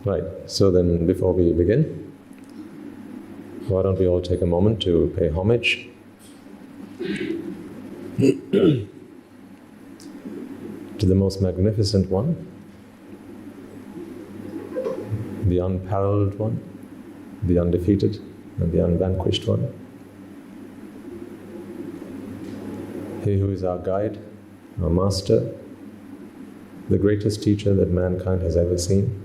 Right, so then before we begin, why don't we all take a moment to pay homage to the most magnificent one, the unparalleled one, the undefeated and the unvanquished one. He who is our guide, our master, the greatest teacher that mankind has ever seen,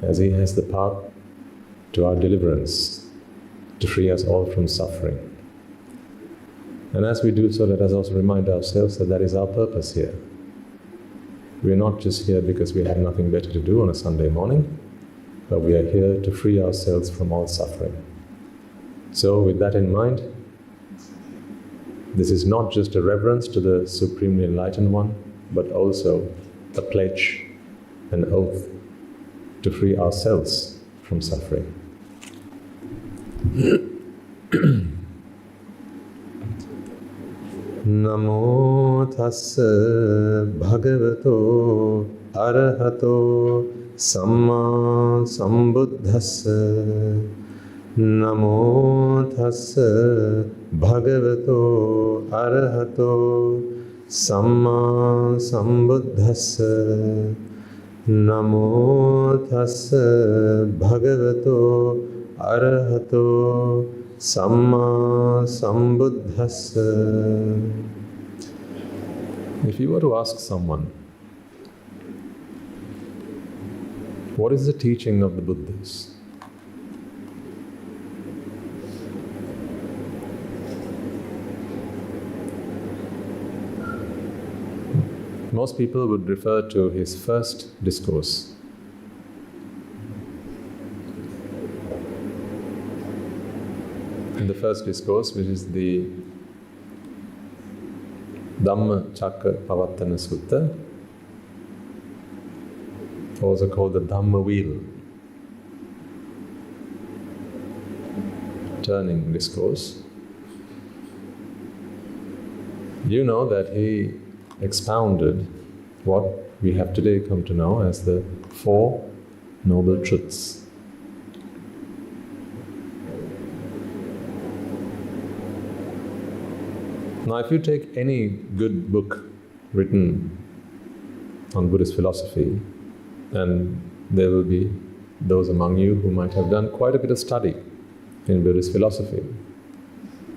as he has the path to our deliverance, to free us all from suffering. And as we do so, let us also remind ourselves that that is our purpose here. We are not just here because we have nothing better to do on a Sunday morning, but we are here to free ourselves from all suffering. So with that in mind, this is not just a reverence to the Supremely Enlightened One, but also a pledge, an oath to free ourselves from suffering. Namo tassa bhagavato arahato samma sambuddhassa. Namo tassa bhagavato arahato samma sambuddhassa. Namo tassa bhagavato arahato samma sambuddhassa. If you were to ask someone, what is the teaching of the Buddhas? Most people would refer to his first discourse. In the first discourse, which is the Dhammacakkappavattana Sutta, also called the Dhamma Wheel, turning discourse, you know that he expounded what we have today come to know as the Four Noble Truths. Now, if you take any good book written on Buddhist philosophy, and there will be those among you who might have done quite a bit of study in Buddhist philosophy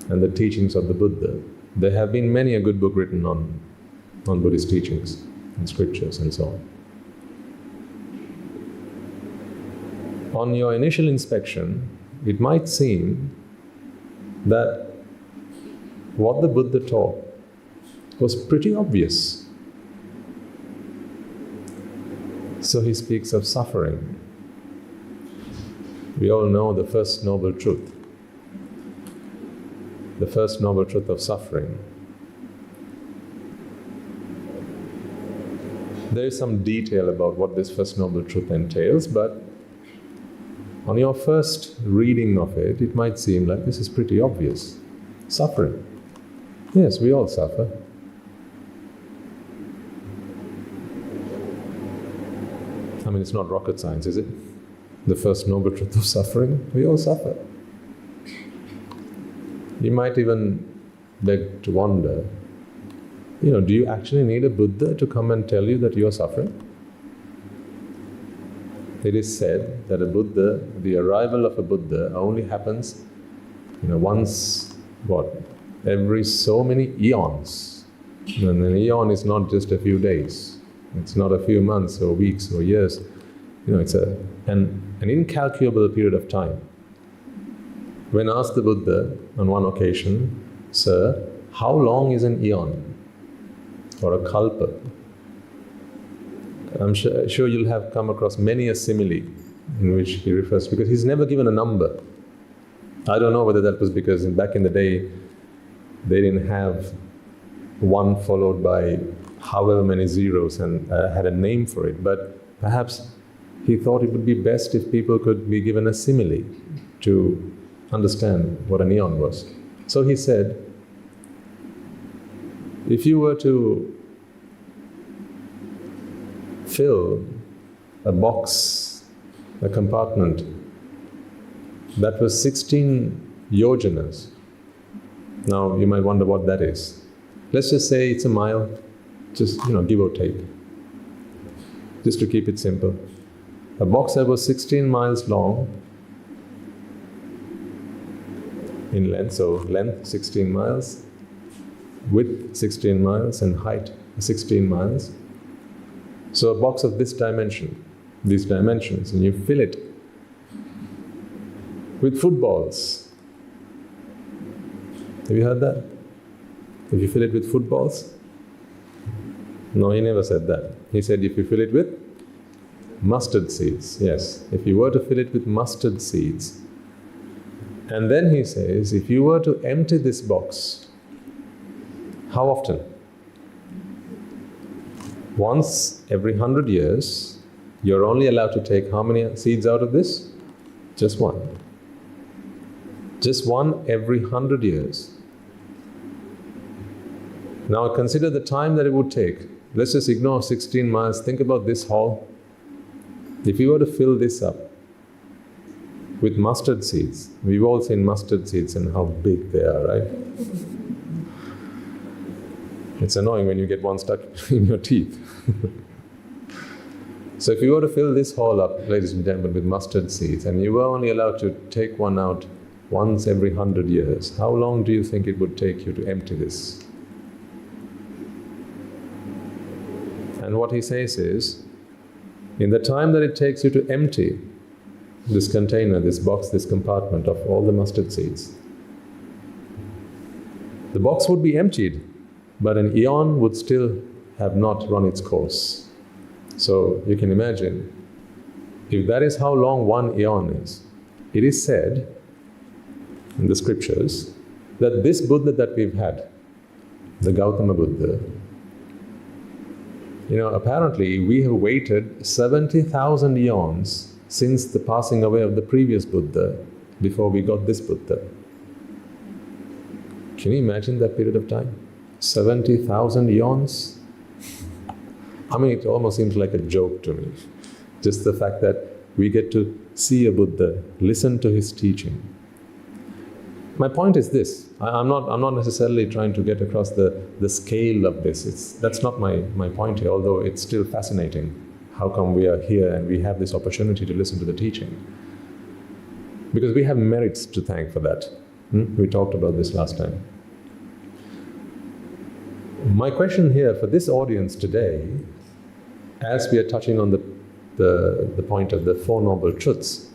and the teachings of the Buddha, there have been many a good book written on Buddhist teachings and scriptures and so on. On your initial inspection, it might seem that what the Buddha taught was pretty obvious. So he speaks of suffering. We all know the first noble truth. The first noble truth of suffering. There is some detail about what this first noble truth entails, but on your first reading of it, it might seem like this is pretty obvious. Suffering. Yes, we all suffer. I mean, it's not rocket science, is it? The first noble truth of suffering, we all suffer. You might even beg to wonder, do you actually need a Buddha to come and tell you that you are suffering? It is said that the arrival of a Buddha only happens, once, every so many eons. And an eon is not just a few days. It's not a few months or weeks or years. It's an incalculable period of time. When asked the Buddha on one occasion, "Sir, how long is an eon or a kalpa?" I'm sure you'll have come across many a simile in which he refers, because he's never given a number. I don't know whether that was because back in the day they didn't have one followed by however many zeros and had a name for it, but perhaps he thought it would be best if people could be given a simile to understand what an eon was. So he said, if you were to fill a box a compartment that was 16 yojanas. Now you might wonder what that is. Let's just say it's a mile, just give or take, just to keep it simple. A box that was 16 miles long in length, so length 16 miles, width 16 miles, and height 16 miles. So a box of this dimension, these dimensions, and you fill it with footballs. Have you heard that? If you fill it with footballs? No, he never said that. He said if you fill it with mustard seeds. Yes, if you were to fill it with mustard seeds. And then he says, if you were to empty this box, how often? Once every 100 years, you're only allowed to take how many seeds out of this? Just one. Just one every 100 years. Now consider the time that it would take. Let's just ignore 16 miles. Think about this hall. If you were to fill this up with mustard seeds, we've all seen mustard seeds and how big they are, right? It's annoying when you get one stuck in your teeth. So if you were to fill this hall up, ladies and gentlemen, with mustard seeds, and you were only allowed to take one out once every 100 years, how long do you think it would take you to empty this? And what he says is, in the time that it takes you to empty this container, this box, this compartment of all the mustard seeds, the box would be emptied, but an eon would still have not run its course. So you can imagine, if that is how long one eon is, it is said in the scriptures that this Buddha that we've had, the Gautama Buddha, apparently we have waited 70,000 eons since the passing away of the previous Buddha before we got this Buddha. Can you imagine that period of time? 70,000 eons? I mean, it almost seems like a joke to me. Just the fact that we get to see a Buddha, listen to his teaching. My point is this, I'm not necessarily trying to get across the scale of this. That's not my point here, although it's still fascinating. How come we are here and we have this opportunity to listen to the teaching? Because we have merits to thank for that. We talked about this last time. My question here for this audience today, as we are touching on the point of the Four Noble Truths,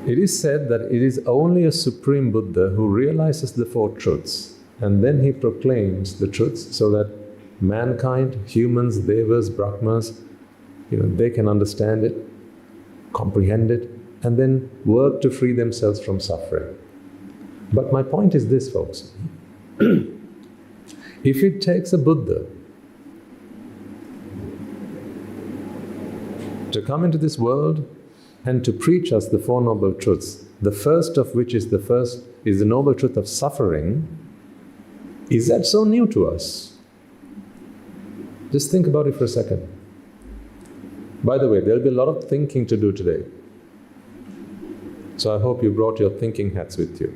it is said that it is only a Supreme Buddha who realizes the Four Truths, and then he proclaims the truths so that mankind, humans, devas, brahmas, they can understand it, comprehend it, and then work to free themselves from suffering. But my point is this, folks. If it takes a Buddha to come into this world and to preach us the Four Noble Truths, the first of which is the Noble Truth of suffering, is that so new to us? Just think about it for a second. By the way, there'll be a lot of thinking to do today. So I hope you brought your thinking hats with you.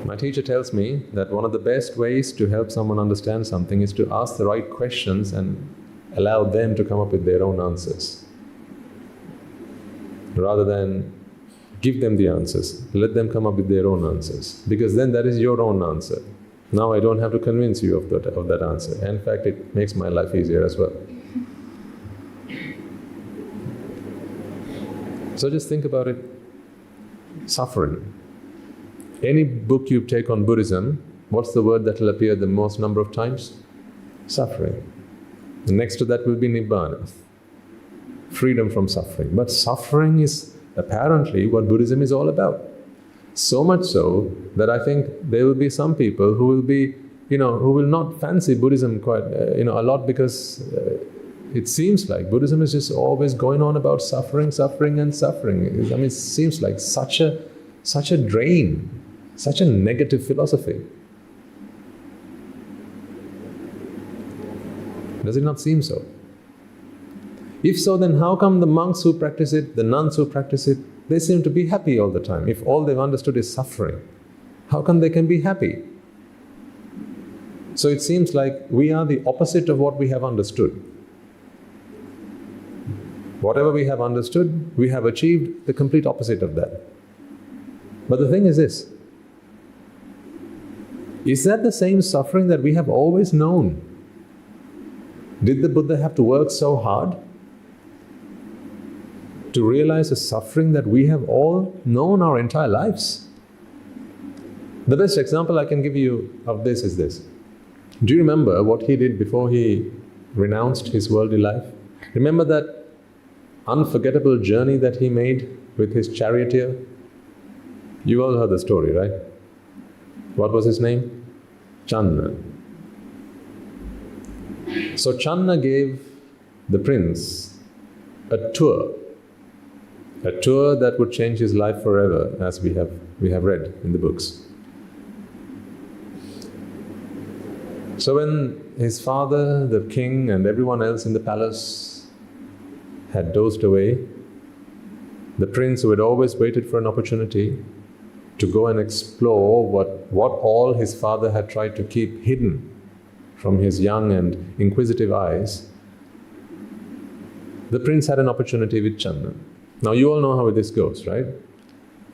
My teacher tells me that one of the best ways to help someone understand something is to ask the right questions and allow them to come up with their own answers. Rather than give them the answers, let them come up with their own answers. Because then that is your own answer. Now I don't have to convince you of that answer. In fact, it makes my life easier as well. So just think about it. Suffering. Any book you take on Buddhism, what's the word that will appear the most number of times? Suffering. And next to that will be Nibbana. Freedom from suffering. But suffering is apparently what Buddhism is all about. So much so that I think there will be some people who will be, who will not fancy Buddhism quite, a lot, because it seems like Buddhism is just always going on about suffering, suffering and suffering. I mean, it seems like such a drain, such a negative philosophy. Does it not seem so? If so, then how come the monks who practice it, the nuns who practice it, they seem to be happy all the time? If all they've understood is suffering, how come they can be happy? So it seems like we are the opposite of what we have understood. Whatever we have understood, we have achieved the complete opposite of that. But the thing is this, is that the same suffering that we have always known? Did the Buddha have to work so hard to realize a suffering that we have all known our entire lives? The best example I can give you of this is this. Do you remember what he did before he renounced his worldly life? Remember that unforgettable journey that he made with his charioteer? You all heard the story, right? What was his name? Channa. So Channa gave the prince a tour that would change his life forever, as we have read in the books. So when his father, the king, and everyone else in the palace had dozed away, the prince, who had always waited for an opportunity to go and explore what all his father had tried to keep hidden from his young and inquisitive eyes, the prince had an opportunity with Channa. Now you all know how this goes, right?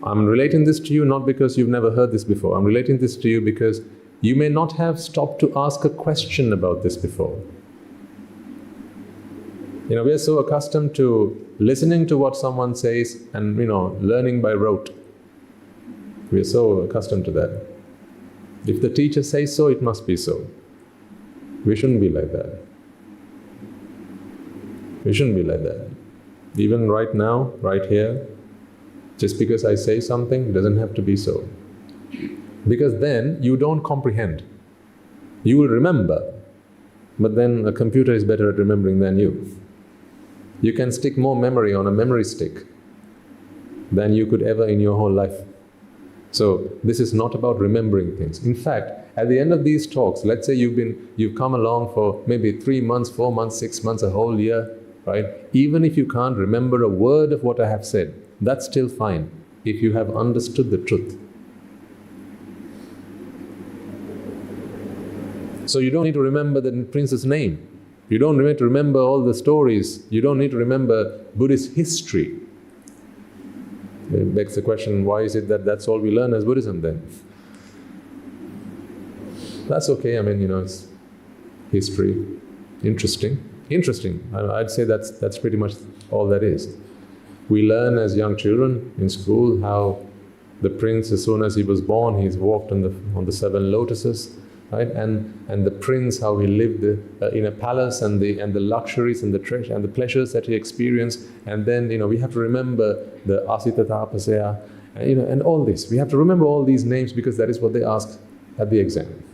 I'm relating this to you not because you've never heard this before. I'm relating this to you because you may not have stopped to ask a question about this before. We are so accustomed to listening to what someone says and, learning by rote. We are so accustomed to that. If the teacher says so, it must be so. We shouldn't be like that. We shouldn't be like that. Even right now, right here, just because I say something doesn't have to be so. Because then you don't comprehend. You will remember, but then a computer is better at remembering than you. You can stick more memory on a memory stick than you could ever in your whole life. So this is not about remembering things. In fact, at the end of these talks, let's say you've come along for maybe 3 months, 4 months, 6 months, a whole year, right? Even if you can't remember a word of what I have said, that's still fine if you have understood the truth. So you don't need to remember the prince's name. You don't need to remember all the stories. You don't need to remember Buddhist history. It begs the question, why is it that that's all we learn as Buddhism then? That's okay, it's history. Interesting. I'd say that's pretty much all that is. We learn as young children in school how the prince, as soon as he was born, he's walked on the 7 lotuses, right? And the prince, how he lived in a palace, and the luxuries and the treasure and the pleasures that he experienced. And then we have to remember the asita tapasya, and all this. We have to remember all these names because that is what they ask at the exam.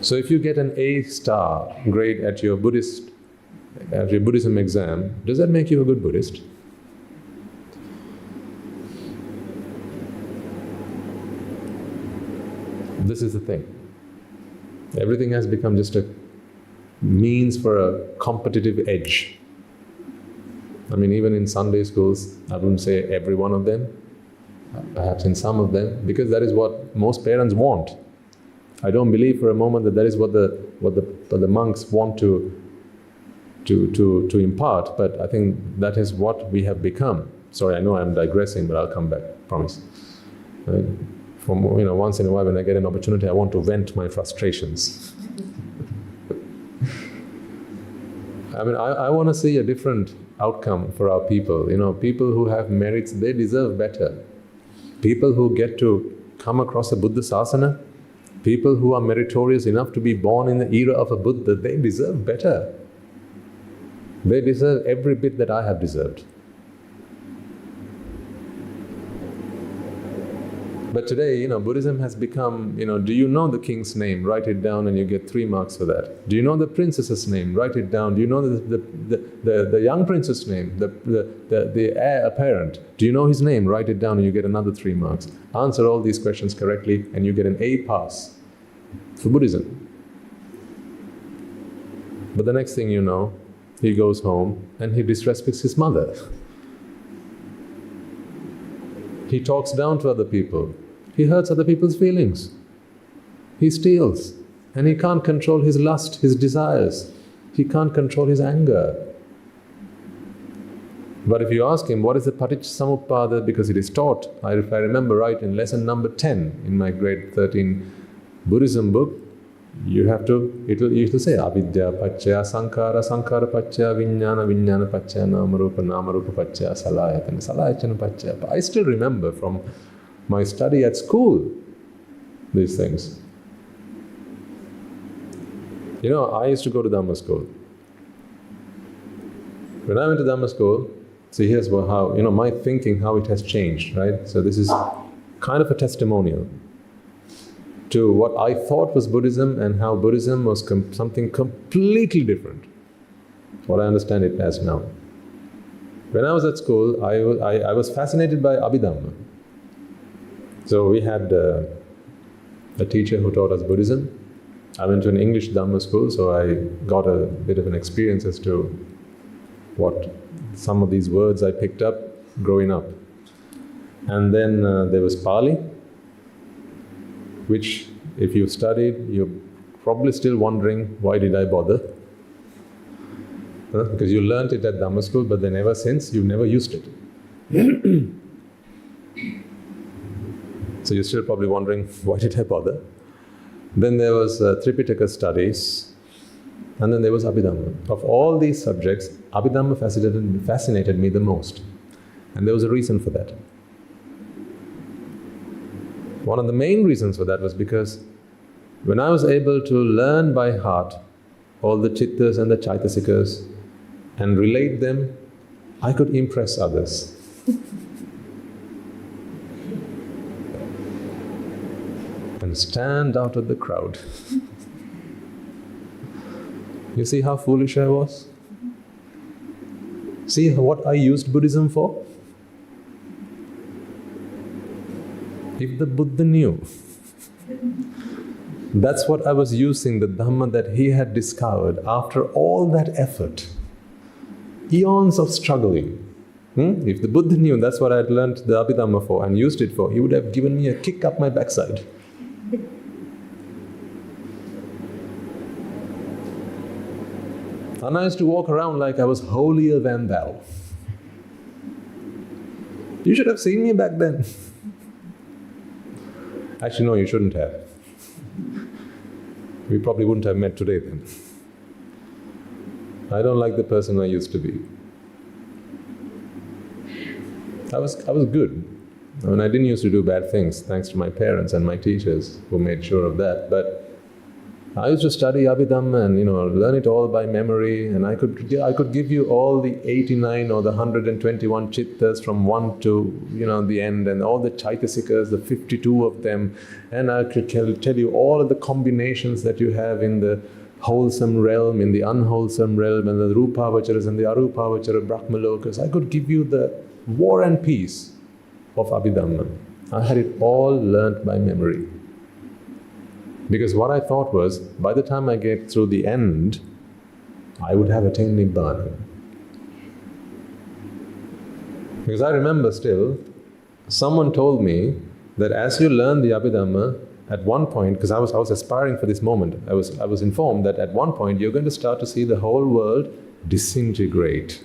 So if you get an A star grade at your Buddhism exam, does that make you a good Buddhist? This is the thing. Everything has become just a means for a competitive edge. Even in Sunday schools, I wouldn't say every one of them, perhaps in some of them, because that is what most parents want. I don't believe for a moment that is what the monks want to impart, but I think that is what we have become. Sorry, I know I'm digressing, but I'll come back, promise. Right? Once in a while when I get an opportunity, I want to vent my frustrations. I want to see a different outcome for our people. People who have merits, they deserve better. People who get to come across a Buddha Sasana, people who are meritorious enough to be born in the era of a Buddha, they deserve better. They deserve every bit that I have deserved. But today, Buddhism has become, do you know the king's name? Write it down and you get 3 marks for that. Do you know the princess's name? Write it down. Do you know the young prince's name? The heir apparent? Do you know his name? Write it down and you get another 3 marks. Answer all these questions correctly and you get an A pass for Buddhism. But the next thing you know, he goes home and he disrespects his mother. He talks down to other people. He hurts other people's feelings. He steals. And he can't control his lust, his desires. He can't control his anger. But if you ask him, what is the Paticcasamuppada, because it is taught, if I remember right, in lesson number 10 in my grade 13 Buddhism book, you have to, it will say, avidya paccaya sankhara, sankhara paccaya vijnana, vijnana paccaya namarupa, namarupa paccaya salayatana, salayatana paccaya. I still remember from my study at school these things. You know, I used to go to Dhamma school. When I went to Dhamma school, see, here's how, you know, my thinking, how it has changed, right? So this is kind of a testimonial to what I thought was Buddhism and how Buddhism was something completely different, what I understand it as now. When I was at school, I was fascinated by Abhidhamma. So we had a teacher who taught us Buddhism. I went to an English Dhamma school, so I got a bit of an experience as to what some of these words I picked up growing up. And then there was Pali, which if you've studied, you're probably still wondering, why did I bother? Because you learnt it at Dhamma school, but then ever since, you've never used it. So you're still probably wondering, why did I bother? Then there was Tripitaka studies, and then there was Abhidhamma. Of all these subjects, Abhidhamma fascinated me the most. And there was a reason for that. One of the main reasons for that was because when I was able to learn by heart all the chittas and the chaitasikas and relate them, I could impress others. And stand out of the crowd. You see how foolish I was? See what I used Buddhism for? If the Buddha knew, that's what I was using, the Dhamma that he had discovered after all that effort, eons of struggling. If the Buddha knew that's what I had learned the Abhidhamma for and used it for, he would have given me a kick up my backside. And I used to walk around like I was holier than thou. You should have seen me back then. Actually, no, you shouldn't have. We probably wouldn't have met today then. I don't like the person I used to be. I was good. I mean, I didn't used to do bad things, thanks to my parents and my teachers who made sure of that. But I used to study Abhidhamma and, learn it all by memory, and I could give you all the 89 or the 121 chittas from 1 to, the end, and all the chaitasikas, the 52 of them, and I could tell you all of the combinations that you have in the wholesome realm, in the unwholesome realm, and the Rupavacharas and the Arupavachara Brahmalokas. I could give you the war and peace of Abhidhamma. I had it all learnt by memory. Because what I thought was, by the time I get through the end, I would have attained Nibbana. Because I remember still, someone told me that as you learn the Abhidhamma, at one point, because I was aspiring for this moment, I was informed that at one point you're going to start to see the whole world disintegrate,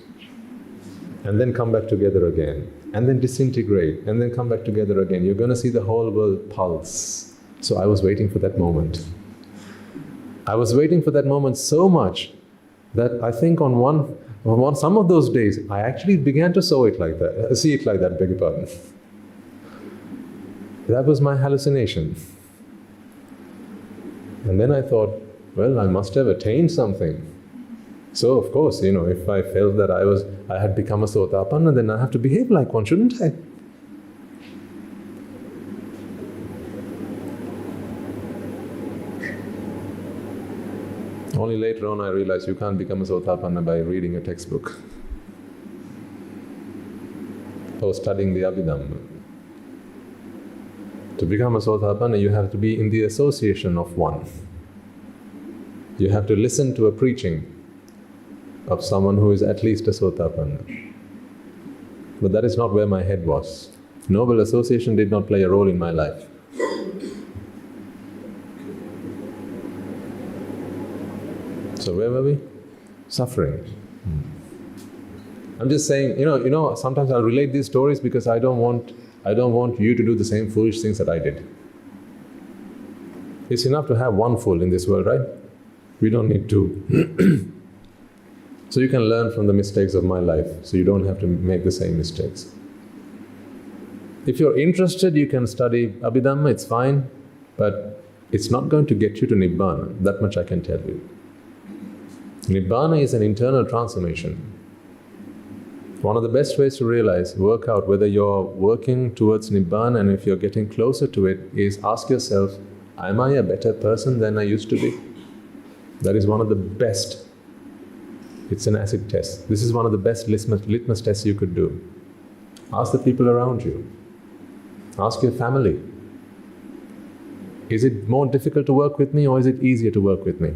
and then come back together again, and then disintegrate, and then come back together again. You're going to see the whole world pulse. So I was waiting for that moment. I was waiting for that moment so much that I think on some of those days, I actually began to see it like that, beg your pardon. That was my hallucination. And then I thought, well, I must have attained something. So of course, if I felt that I had become a Sotapanna, then I have to behave like one, shouldn't I? Only later on I realized you can't become a Sotapanna by reading a textbook or studying the Abhidhamma. To become a Sotapanna, you have to be in the association of one. You have to listen to a preaching of someone who is at least a Sotapanna. But that is not where my head was. Noble association did not play a role in my life. So where were we? Suffering. I'm just saying, sometimes I'll relate these stories because I don't want you to do the same foolish things that I did. It's enough to have one fool in this world, right? We don't need two. So you can learn from the mistakes of my life, so you don't have to make the same mistakes. If you're interested, you can study Abhidhamma, it's fine, but it's not going to get you to Nibbana, that much I can tell you. Nibbana is an internal transformation. One of the best ways to realize, work out whether you're working towards Nibbana, and if you're getting closer to it, is ask yourself, am I a better person than I used to be? That is one of the best. It's an acid test. This is one of the best litmus tests you could do. Ask the people around you. Ask your family. Is it more difficult to work with me, or is it easier to work with me?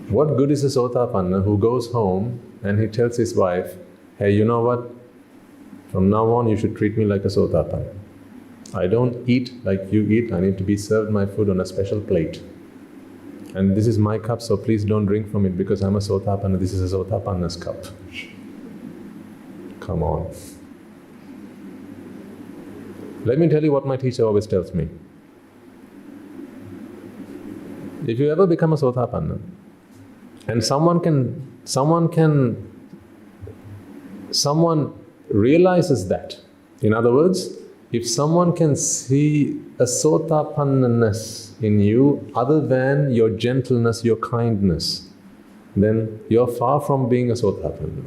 What good is a Sotapanna who goes home and he tells his wife, hey, you know what? From now on you should treat me like a Sotapanna. I don't eat like you eat, I need to be served my food on a special plate. And this is my cup, so please don't drink from it because I'm a Sotapanna, this is a Sotapanna's cup. Come on. Let me tell you what my teacher always tells me. If you ever become a Sotapanna, and someone realizes that, in other words, if someone can see a Sotapannaness in you other than your gentleness, your kindness, then you're far from being a Sotapanna.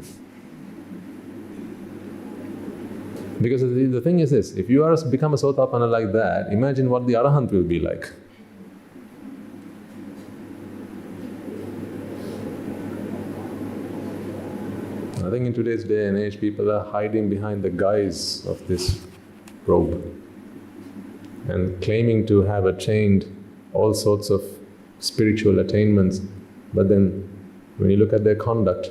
Because the thing is this, if you become a Sotapanna like that, imagine what the Arahant will be like. I think in today's day and age, people are hiding behind the guise of this robe and claiming to have attained all sorts of spiritual attainments, but then when you look at their conduct,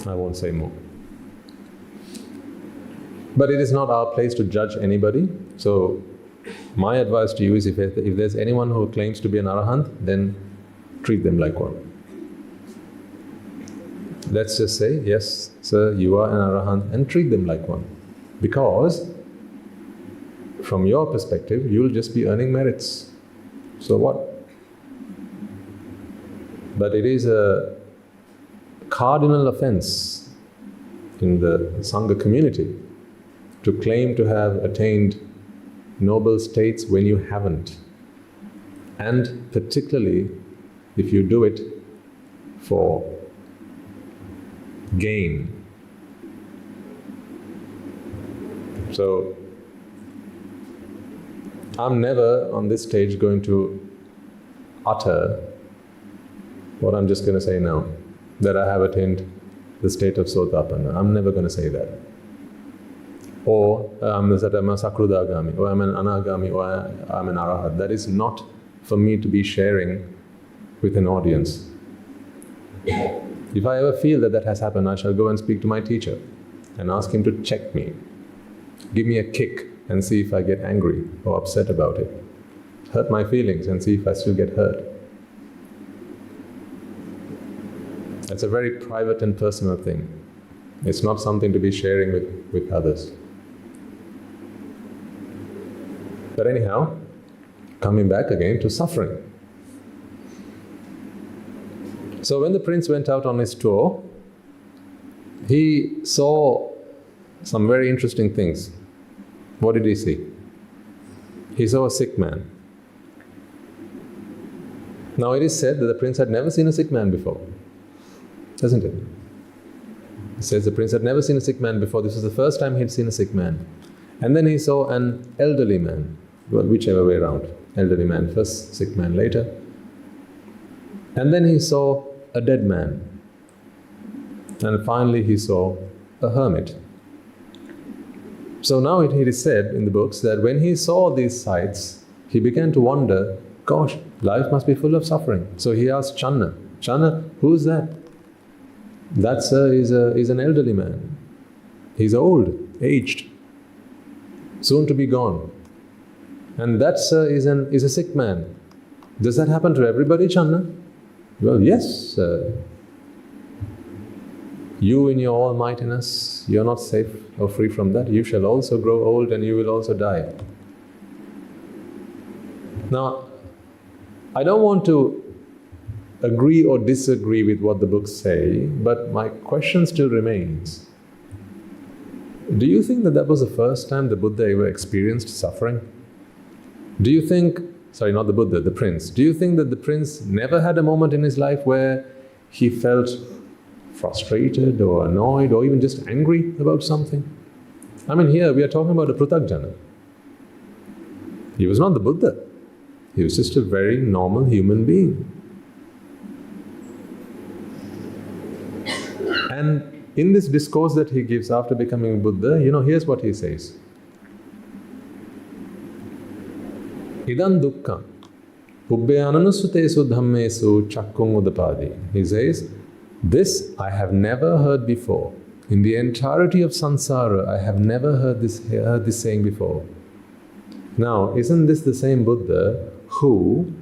I won't say more. But it is not our place to judge anybody, so my advice to you is if there's anyone who claims to be an Arahant, then treat them like one. Let's just say, yes, sir, you are an Arahant, and treat them like one. Because from your perspective, you'll just be earning merits. So what? But it is a cardinal offense in the Sangha community to claim to have attained noble states when you haven't. And particularly if you do it for gain. So, I'm never on this stage going to utter what I'm just going to say now, that I have attained the state of Sotapanna. I'm never going to say that. Or I'm a Sakrudagami, or I'm an Anagami, or I'm an Arahat. That is not for me to be sharing with an audience. If I ever feel that has happened, I shall go and speak to my teacher and ask him to check me, give me a kick and see if I get angry or upset about it, hurt my feelings and see if I still get hurt. That's a very private and personal thing. It's not something to be sharing with others. But anyhow, coming back again to suffering. So when the prince went out on his tour, he saw some very interesting things. What did he see? He saw a sick man. Now it is said that the prince had never seen a sick man before, isn't it? It says the prince had never seen a sick man before. This was the first time he'd seen a sick man. And then he saw an elderly man, well, whichever way around. Elderly man first, sick man later. And then he saw a dead man. And finally he saw a hermit. So now it is said in the books that when he saw these sights, he began to wonder, gosh, life must be full of suffering. So he asked Channa, Channa, who's that? That, sir, is an elderly man. He's old, aged, soon to be gone. And that, sir, is a sick man. Does that happen to everybody, Channa? Well, yes, sir. You in your almightiness, you're not safe or free from that. You shall also grow old and you will also die. Now, I don't want to agree or disagree with what the books say, but my question still remains. Do you think that that was the first time the Buddha ever experienced suffering? Do you think, sorry, not the Buddha, the prince, do you think that the prince never had a moment in his life where he felt frustrated or annoyed or even just angry about something? I mean, here we are talking about a Pruthakjana. He was not the Buddha. He was just a very normal human being. And in this discourse that he gives after becoming Buddha, here's what he says. Idam dukkha pubbyananussutesu dhammesu chakkung udapadi. He says, this I have never heard before. In the entirety of samsara, I have never heard this saying before. Now, isn't this the same Buddha who,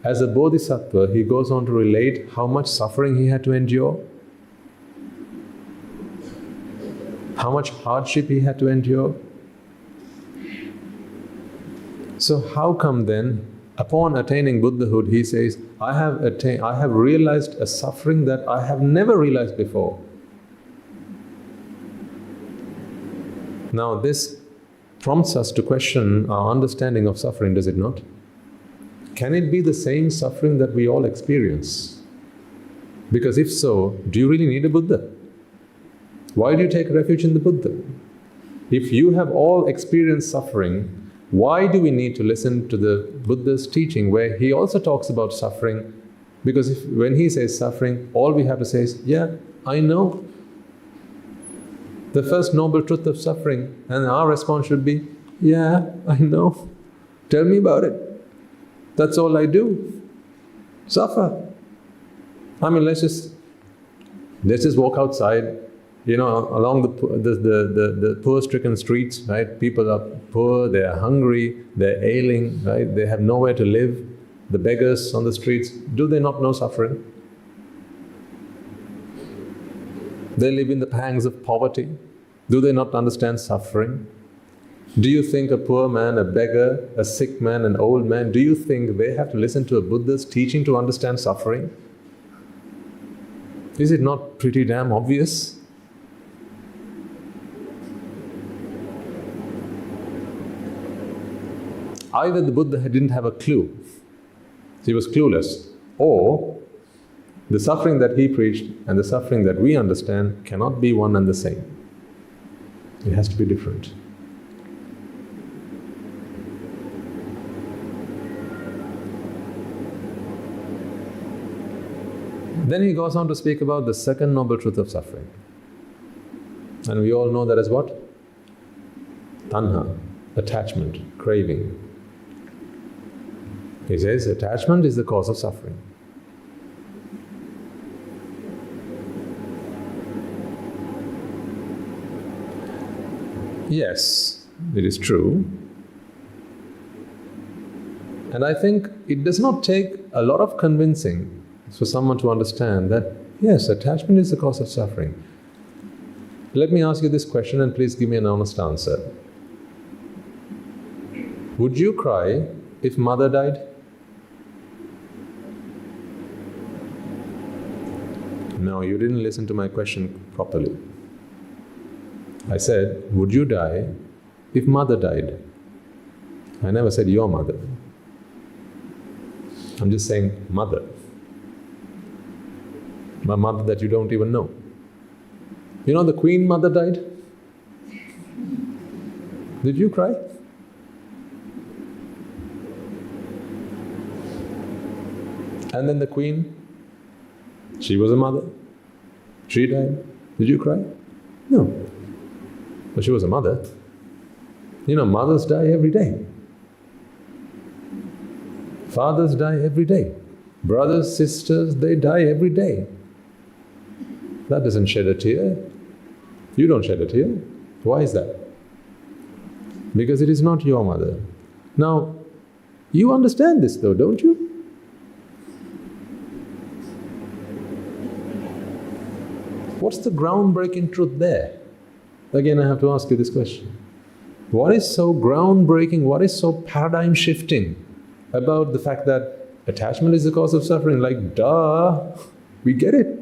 as a bodhisattva, he goes on to relate how much suffering he had to endure? How much hardship he had to endure? So how come then, upon attaining Buddhahood, he says, I have realized a suffering that I have never realized before. Now this prompts us to question our understanding of suffering, does it not? Can it be the same suffering that we all experience? Because if so, do you really need a Buddha? Why do you take refuge in the Buddha? If you have all experienced suffering, why do we need to listen to the Buddha's teaching where he also talks about suffering? Because when he says suffering, all we have to say is, yeah, I know the first noble truth of suffering, and our response should be, yeah, I know. Tell me about it. That's all I do. Suffer. I mean, let's just walk outside, along the poor-stricken streets, right? People are poor, they are hungry, they're ailing, right? They have nowhere to live. The beggars on the streets, do they not know suffering? They live in the pangs of poverty. Do they not understand suffering? Do you think a poor man, a beggar, a sick man, an old man, do you think they have to listen to a Buddha's teaching to understand suffering? Is it not pretty damn obvious? Either the Buddha didn't have a clue, he was clueless, or the suffering that he preached and the suffering that we understand cannot be one and the same. It has to be different. Then he goes on to speak about the second noble truth of suffering. And we all know that as what? Tanha, attachment, craving. He says attachment is the cause of suffering. Yes, it is true. And I think it does not take a lot of convincing for someone to understand that, yes, attachment is the cause of suffering. Let me ask you this question and please give me an honest answer. Would you cry if mother died? No, you didn't listen to my question properly. I said, would you die if mother died? I never said your mother. I'm just saying mother. My mother that you don't even know. You know the Queen Mother died? Did you cry? And then the Queen, she was a mother. She died. Did you cry? No. But she was a mother. Mothers die every day. Fathers die every day. Brothers, sisters, they die every day. That doesn't shed a tear. You don't shed a tear. Why is that? Because it is not your mother. Now, you understand this though, don't you? What's the groundbreaking truth there? Again, I have to ask you this question. What is so groundbreaking, what is so paradigm shifting about the fact that attachment is the cause of suffering? Like, duh, we get it.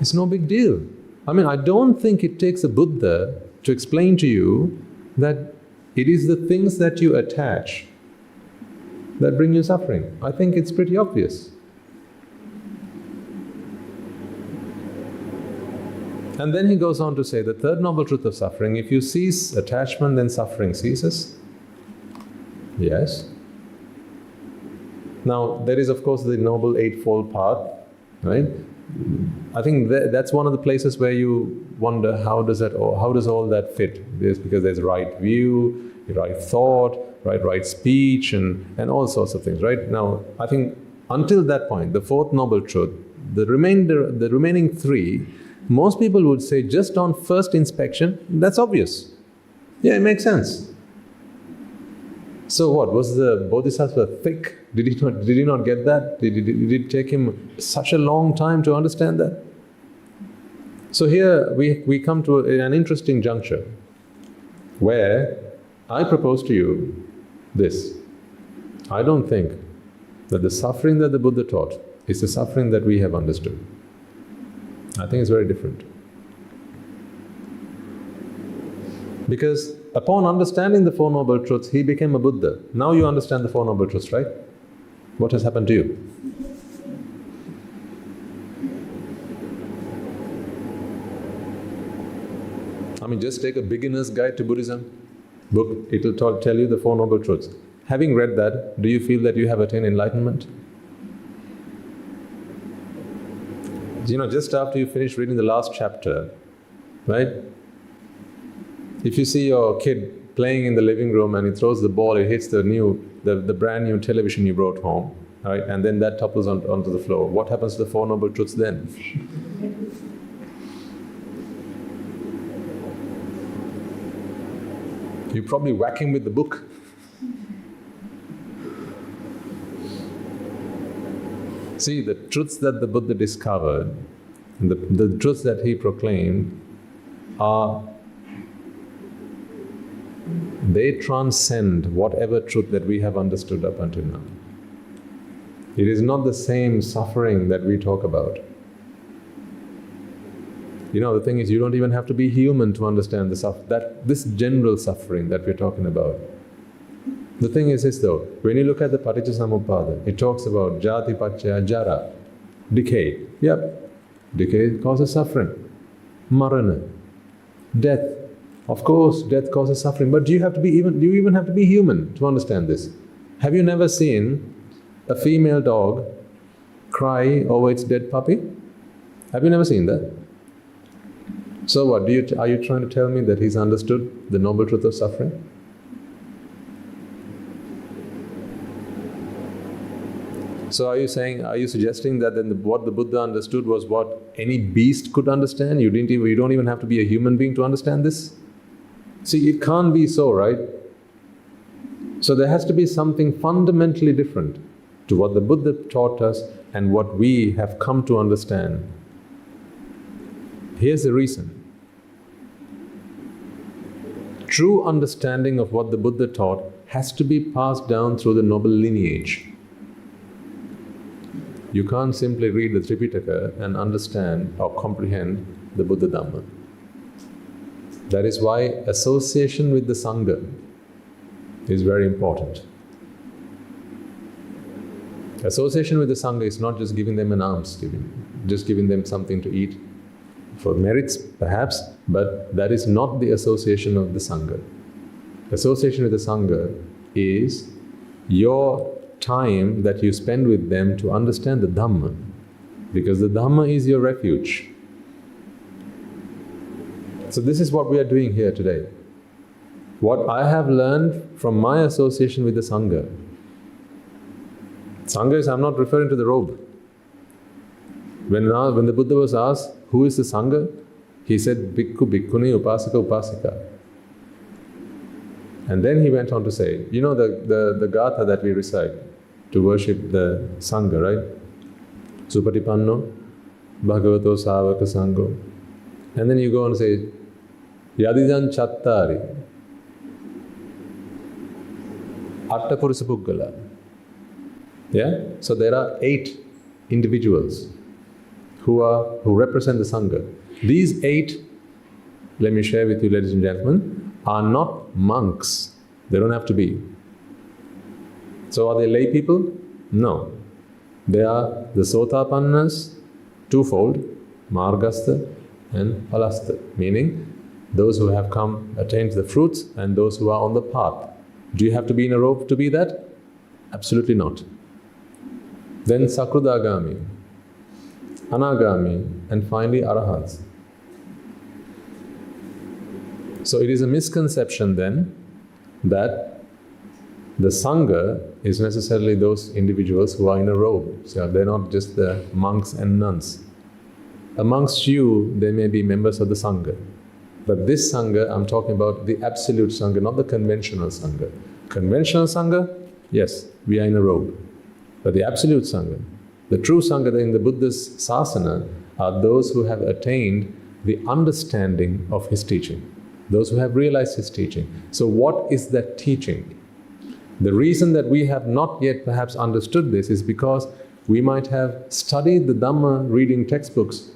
It's no big deal. I don't think it takes a Buddha to explain to you that it is the things that you attach that bring you suffering. I think it's pretty obvious. And then he goes on to say, the third noble truth of suffering, if you cease attachment, then suffering ceases. Yes. Now, there is of course the Noble Eightfold Path, right? I think that's one of the places where you wonder how does all that fit? Because there's right view, right thought, right speech, and all sorts of things, right? Now, I think until that point, the fourth noble truth, the remaining three, most people would say just on first inspection, that's obvious. Yeah, it makes sense. So what, was the Bodhisattva thick? Did he not get that? Did it take him such a long time to understand that? So here we come to an interesting juncture where I propose to you this. I don't think that the suffering that the Buddha taught is the suffering that we have understood. I think it's very different. Because upon understanding the Four Noble Truths, he became a Buddha. Now you understand the Four Noble Truths, right? What has happened to you? Just take a beginner's guide to Buddhism book. It will tell you the Four Noble Truths. Having read that, do you feel that you have attained enlightenment? Just after you finish reading the last chapter, right? If you see your kid playing in the living room and he throws the ball, it hits the brand new television you brought home, right? And then that topples onto the floor. What happens to the Four Noble Truths then? You probably whack him with the book. See, the truths that the Buddha discovered, the truths that he proclaimed they transcend whatever truth that we have understood up until now. It is not the same suffering that we talk about. The thing is, you don't even have to be human to understand this general suffering that we're talking about. The thing is this though, when you look at the Paticcasamuppada, it talks about jati paccaya jara, decay. Yep, decay causes suffering. Marana, death. Of course, death causes suffering, but do you even have to be human to understand this? Have you never seen a female dog cry over its dead puppy? Have you never seen that? So what, are you trying to tell me that he's understood the noble truth of suffering? So are you suggesting that then what the Buddha understood was what any beast could understand? You don't even have to be a human being to understand this? See, it can't be so, right? So there has to be something fundamentally different to what the Buddha taught us and what we have come to understand. Here's the reason. True understanding of what the Buddha taught has to be passed down through the noble lineage. You can't simply read the Tripitaka and understand or comprehend the Buddha Dhamma. That is why association with the Sangha is very important. Association with the Sangha is not just giving them an alms, just giving them something to eat, for merits perhaps, but that is not the association of the Sangha. Association with the Sangha is your time that you spend with them to understand the Dhamma, because the Dhamma is your refuge. So this is what we are doing here today. What I have learned from my association with the Sangha. Sangha is, I'm not referring to the robe. When the Buddha was asked, who is the Sangha? He said, Bhikkhu, Bhikkhuni, Upasaka, Upasika. And then he went on to say, you know the Gatha that we recite to worship the Sangha, right? Supatipanno, Bhagavato Savaka Sangho. And then you go on and say, Yadijan Chattari, Atta Purusa Puggala. Yeah? So there are 8 individuals who represent the Sangha. These 8, let me share with you, ladies and gentlemen, are not monks. They don't have to be. So are they lay people? No. They are the Sotapannas, twofold, Margastha and Phalastha, meaning those who have attained the fruits and those who are on the path. Do you have to be in a robe to be that? Absolutely not. Then Sakrudagami, Anagami, and finally Arahants. So it is a misconception then that the Sangha is necessarily those individuals who are in a robe. So they're not just the monks and nuns. Amongst you, there may be members of the Sangha. But this Sangha, I'm talking about the absolute Sangha, not the conventional Sangha. Conventional Sangha, yes, we are in a robe. But the absolute Sangha, the true Sangha in the Buddha's sasana, are those who have attained the understanding of his teaching. Those who have realized his teaching. So what is that teaching? The reason that we have not yet perhaps understood this is because we might have studied the Dhamma reading textbooks,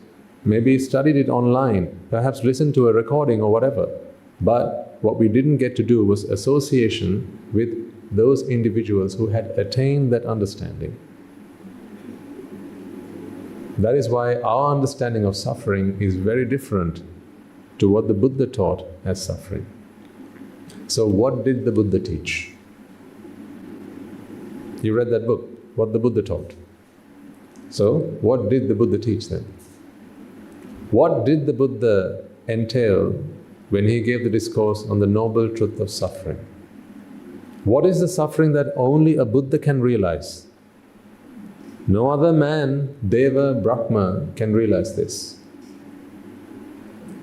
maybe studied it online, perhaps listened to a recording or whatever. But what we didn't get to do was association with those individuals who had attained that understanding. That is why our understanding of suffering is very different to what the Buddha taught as suffering. So what did the Buddha teach? You read that book, what the Buddha taught. So what did the Buddha teach then? What did the Buddha entail when he gave the discourse on the noble truth of suffering? What is the suffering that only a Buddha can realize? No other man, Deva, Brahma can realize this.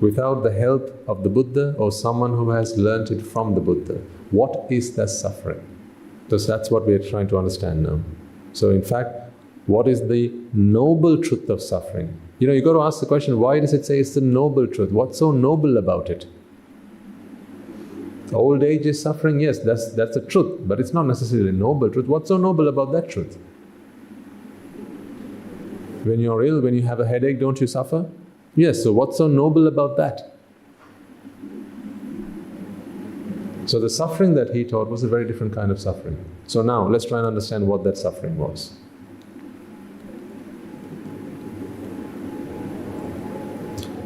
Without the help of the Buddha or someone who has learnt it from the Buddha. What is that suffering? Because that's what we are trying to understand now. So in fact, what is the noble truth of suffering? You know, you got to ask the question, why does it say it's the noble truth? What's so noble about it? Old age is suffering, yes, that's a truth, but it's not necessarily a noble truth. What's so noble about that truth? When you're ill, when you have a headache, don't you suffer? Yes, so what's so noble about that? So the suffering that he taught was a very different kind of suffering. So now, let's try and understand what that suffering was.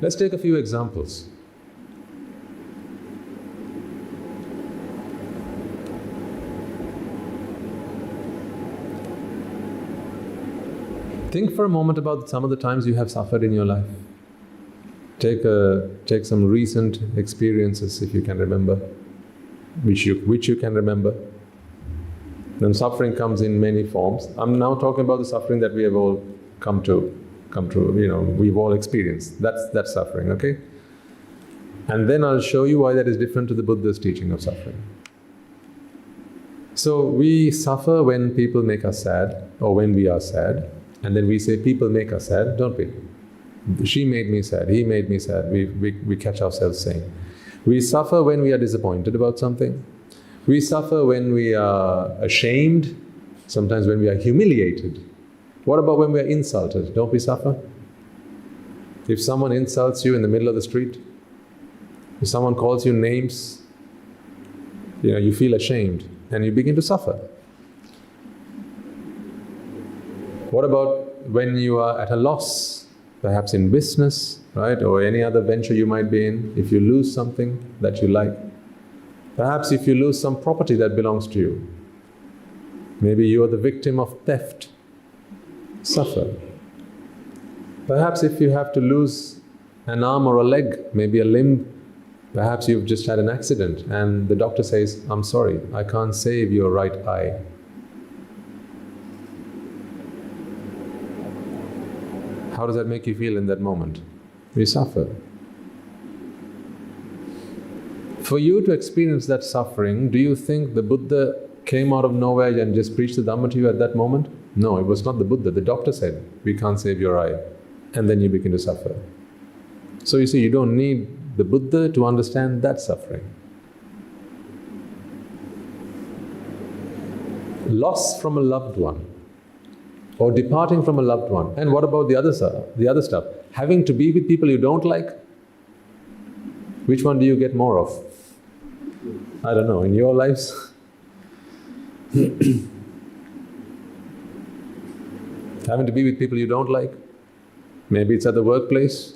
Let's take a few examples. Think for a moment about some of the times you have suffered in your life. Take some recent experiences, if you can remember, which you can remember. Then suffering comes in many forms. I'm now talking about the suffering that we have all come to, we've all experienced. That's suffering, okay? And then I'll show you why that is different to the Buddha's teaching of suffering. So we suffer when people make us sad, or when we are sad. And then we say, people make us sad, don't we? She made me sad, he made me sad. We catch ourselves saying. We suffer when we are disappointed about something. We suffer when we are ashamed, sometimes when we are humiliated. What about when we are insulted? Don't we suffer? If someone insults you in the middle of the street, if someone calls you names, you feel ashamed and you begin to suffer. What about when you are at a loss, perhaps in business, right, or any other venture you might be in, if you lose something that you like. Perhaps if you lose some property that belongs to you. Maybe you are the victim of theft. Suffer. Perhaps if you have to lose an arm or a leg, maybe a limb. Perhaps you've just had an accident and the doctor says, I'm sorry, I can't save your right eye. How does that make you feel in that moment? You suffer. For you to experience that suffering, do you think the Buddha came out of nowhere and just preached the Dhamma to you at that moment? No, it was not the Buddha. The doctor said, we can't save your eye. And then you begin to suffer. So you see, you don't need the Buddha to understand that suffering. Loss from a loved one, or departing from a loved one. And what about the other stuff? Having to be with people you don't like? Which one do you get more of? I don't know, in your lives? Having to be with people you don't like? Maybe it's at the workplace,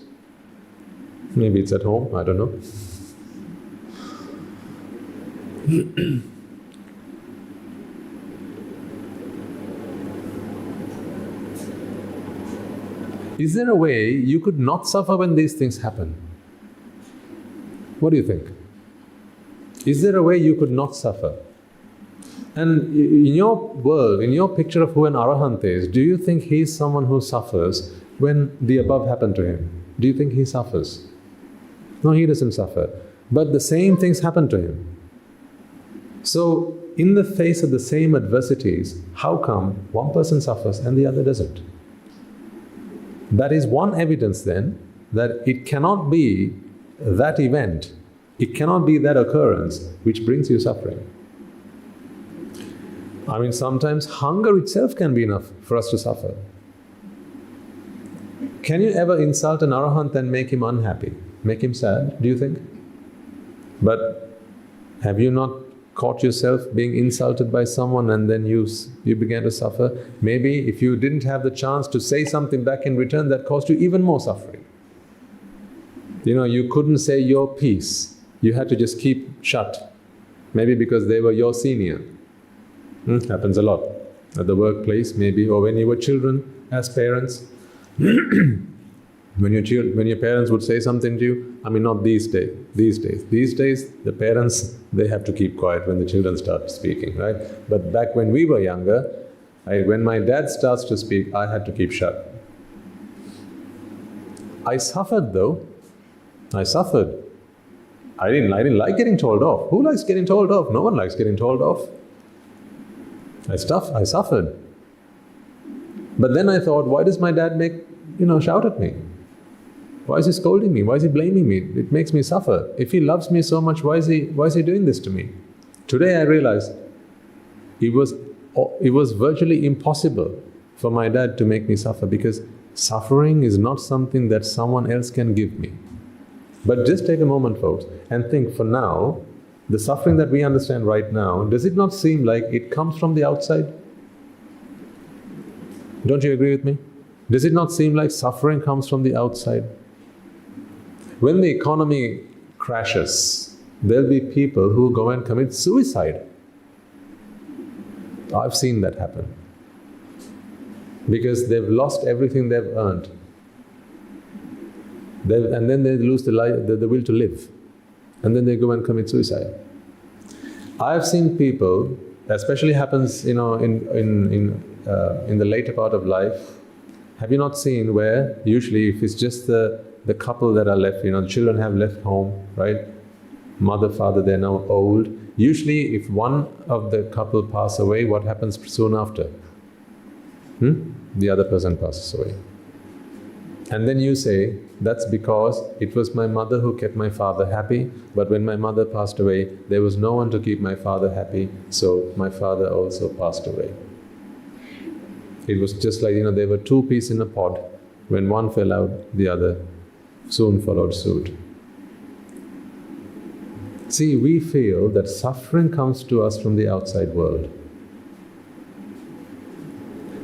maybe it's at home, I don't know. Is there a way you could not suffer when these things happen? What do you think? Is there a way you could not suffer? And in your world, in your picture of who an Arahant is, do you think he's someone who suffers when the above happened to him? Do you think he suffers? No, he doesn't suffer. But the same things happen to him. So, in the face of the same adversities, how come one person suffers and the other doesn't? That is one evidence then that it cannot be that event, it cannot be that occurrence which brings you suffering. I mean, sometimes hunger itself can be enough for us to suffer. Can you ever insult an Arahant and make him unhappy, make him sad, do you think? But have you not caught yourself being insulted by someone and then you began to suffer? Maybe if you didn't have the chance to say something back in return, that caused you even more suffering. You know, you couldn't say your piece, you had to just keep shut. Maybe because they were your senior. Happens a lot. At the workplace maybe, or when you were children as parents. When your parents would say something to you, I mean not these days. These days the parents, they have to keep quiet when the children start speaking, right? But back when we were younger, when my dad starts to speak, I had to keep shut. I suffered though. I suffered. I didn't like getting told off. Who likes getting told off? No one likes getting told off. I suffered. But then I thought, why does my dad shout at me? Why is he scolding me? Why is he blaming me? It makes me suffer. If he loves me so much, why is he doing this to me? Today I realized it was virtually impossible for my dad to make me suffer, because suffering is not something that someone else can give me. But just take a moment, folks, and think, for now, the suffering that we understand right now, does it not seem like it comes from the outside? Don't you agree with me? Does it not seem like suffering comes from the outside? When the economy crashes, there'll be people who go and commit suicide. I've seen that happen. Because they've lost everything they've earned. And then they lose the will to live. And then they go and commit suicide. I've seen people, especially happens, in the later part of life. Have you not seen where usually if it's just the couple that are left, the children have left home, right? Mother, father, they're now old. Usually if one of the couple pass away, what happens soon after? The other person passes away. And then you say, that's because it was my mother who kept my father happy, but when my mother passed away, there was no one to keep my father happy, so my father also passed away. It was just like, there were two peas in a pod. When one fell out, the other soon followed suit. See, we feel that suffering comes to us from the outside world.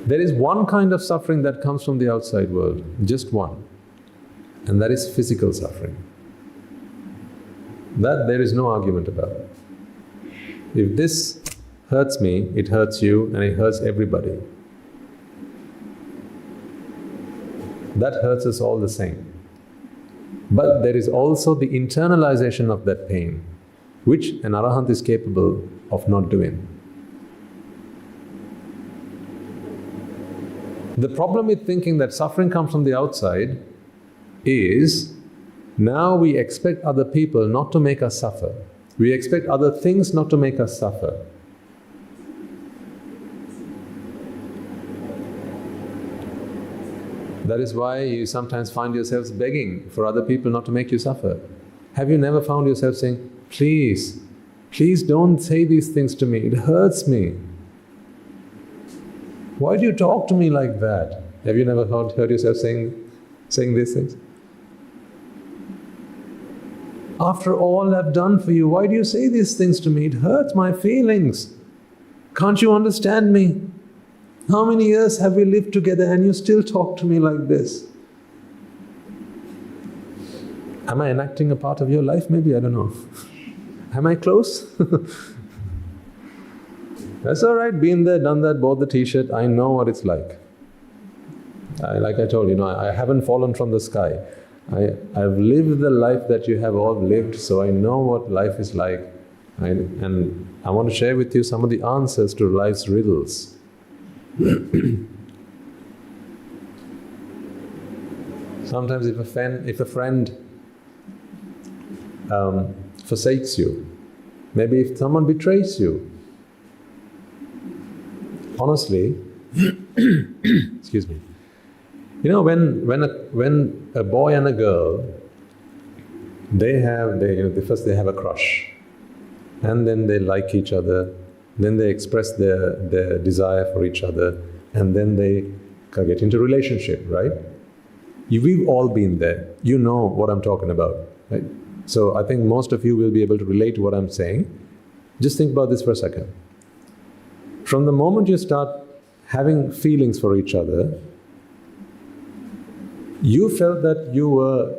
There is one kind of suffering that comes from the outside world, just one, and that is physical suffering. That there is no argument about. If this hurts me, it hurts you, and it hurts everybody. That hurts us all the same. But there is also the internalization of that pain, which an arahant is capable of not doing. The problem with thinking that suffering comes from the outside is now we expect other people not to make us suffer. We expect other things not to make us suffer. That is why you sometimes find yourselves begging for other people not to make you suffer. Have you never found yourself saying, please, please don't say these things to me, it hurts me. Why do you talk to me like that? Have you never heard yourself saying these things? After all I've done for you, why do you say these things to me? It hurts my feelings. Can't you understand me? How many years have we lived together and you still talk to me like this? Am I enacting a part of your life? Maybe, I don't know. Am I close? That's all right, been there, done that, bought the t-shirt, I know what it's like. Like I told you, I haven't fallen from the sky. I've lived the life that you have all lived, so I know what life is like. And I want to share with you some of the answers to life's riddles. Sometimes if a friend forsakes you, maybe if someone betrays you, honestly, excuse me, you know, when a boy and a girl, first they have a crush, and then they like each other, then they express their desire for each other, and then they get into relationship, right? We've all been there. You know what I'm talking about, right? So I think most of you will be able to relate to what I'm saying. Just think about this for a second. From the moment you start having feelings for each other, you felt that you were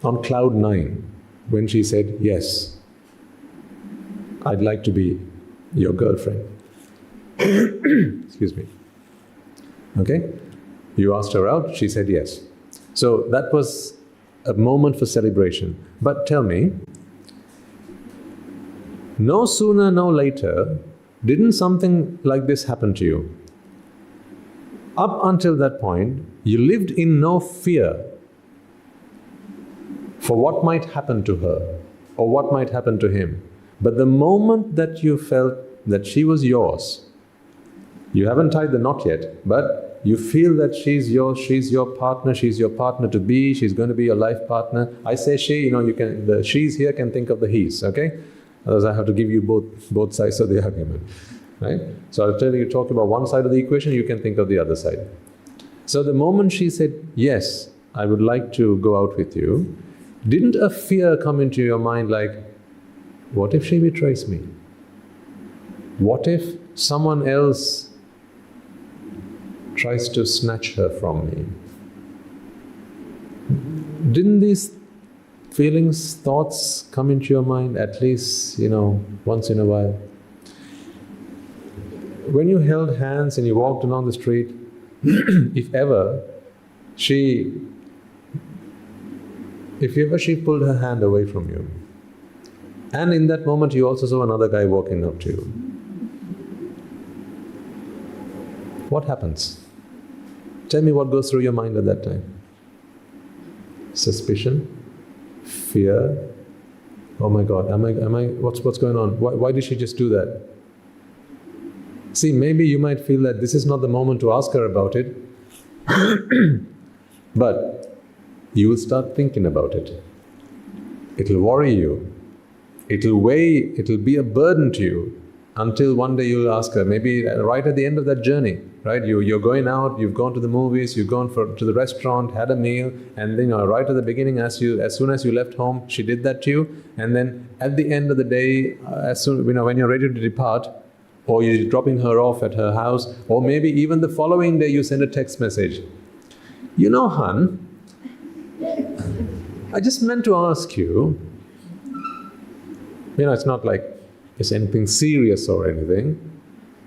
on cloud 9 when she said, yes, I'd like to be your girlfriend. Excuse me. Okay? You asked her out, she said yes. So that was a moment for celebration. But tell me, no sooner, no later, didn't something like this happen to you? Up until that point, you lived in no fear for what might happen to her or what might happen to him. But the moment that you felt that she was yours, you haven't tied the knot yet, but you feel that she's yours, she's your partner to be, she's going to be your life partner. I say she, the she's here can think of the he's, okay? Otherwise I have to give you both sides of the argument, right? So I'll tell you, talk about one side of the equation, you can think of the other side. So the moment she said, yes, I would like to go out with you, didn't a fear come into your mind like, what if she betrays me? What if someone else tries to snatch her from me? Didn't these feelings, thoughts come into your mind at least, once in a while? When you held hands and you walked along the street, if ever she pulled her hand away from you, and in that moment you also saw another guy walking up to you, what happens? Tell me what goes through your mind at that time. Suspicion? Fear? Oh my God, what's going on? Why did she just do that? See, maybe you might feel that this is not the moment to ask her about it, but you will start thinking about it. It'll worry you. It'll weigh, it'll be a burden to you until one day you'll ask her, maybe right at the end of that journey, right? You're going out, you've gone to the movies, you've gone to the restaurant, had a meal, and then right at the beginning, as soon as you left home, she did that to you, and then at the end of the day, when you're ready to depart, or you're dropping her off at her house, or maybe even the following day you send a text message. Hun, I just meant to ask you, it's not like it's anything serious or anything,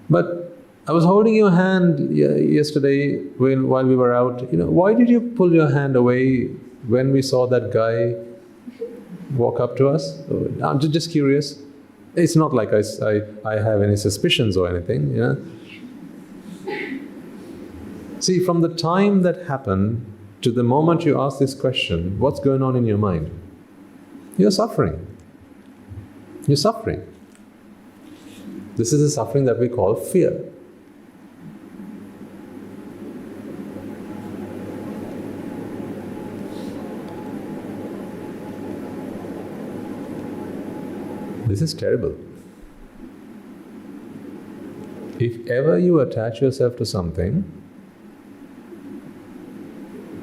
but I was holding your hand yesterday while we were out. Why did you pull your hand away when we saw that guy walk up to us? I'm just curious. It's not like I have any suspicions or anything, you know. See, from the time that happened to the moment you ask this question, what's going on in your mind? You're suffering. You're suffering. This is the suffering that we call fear. This is terrible. If ever you attach yourself to something,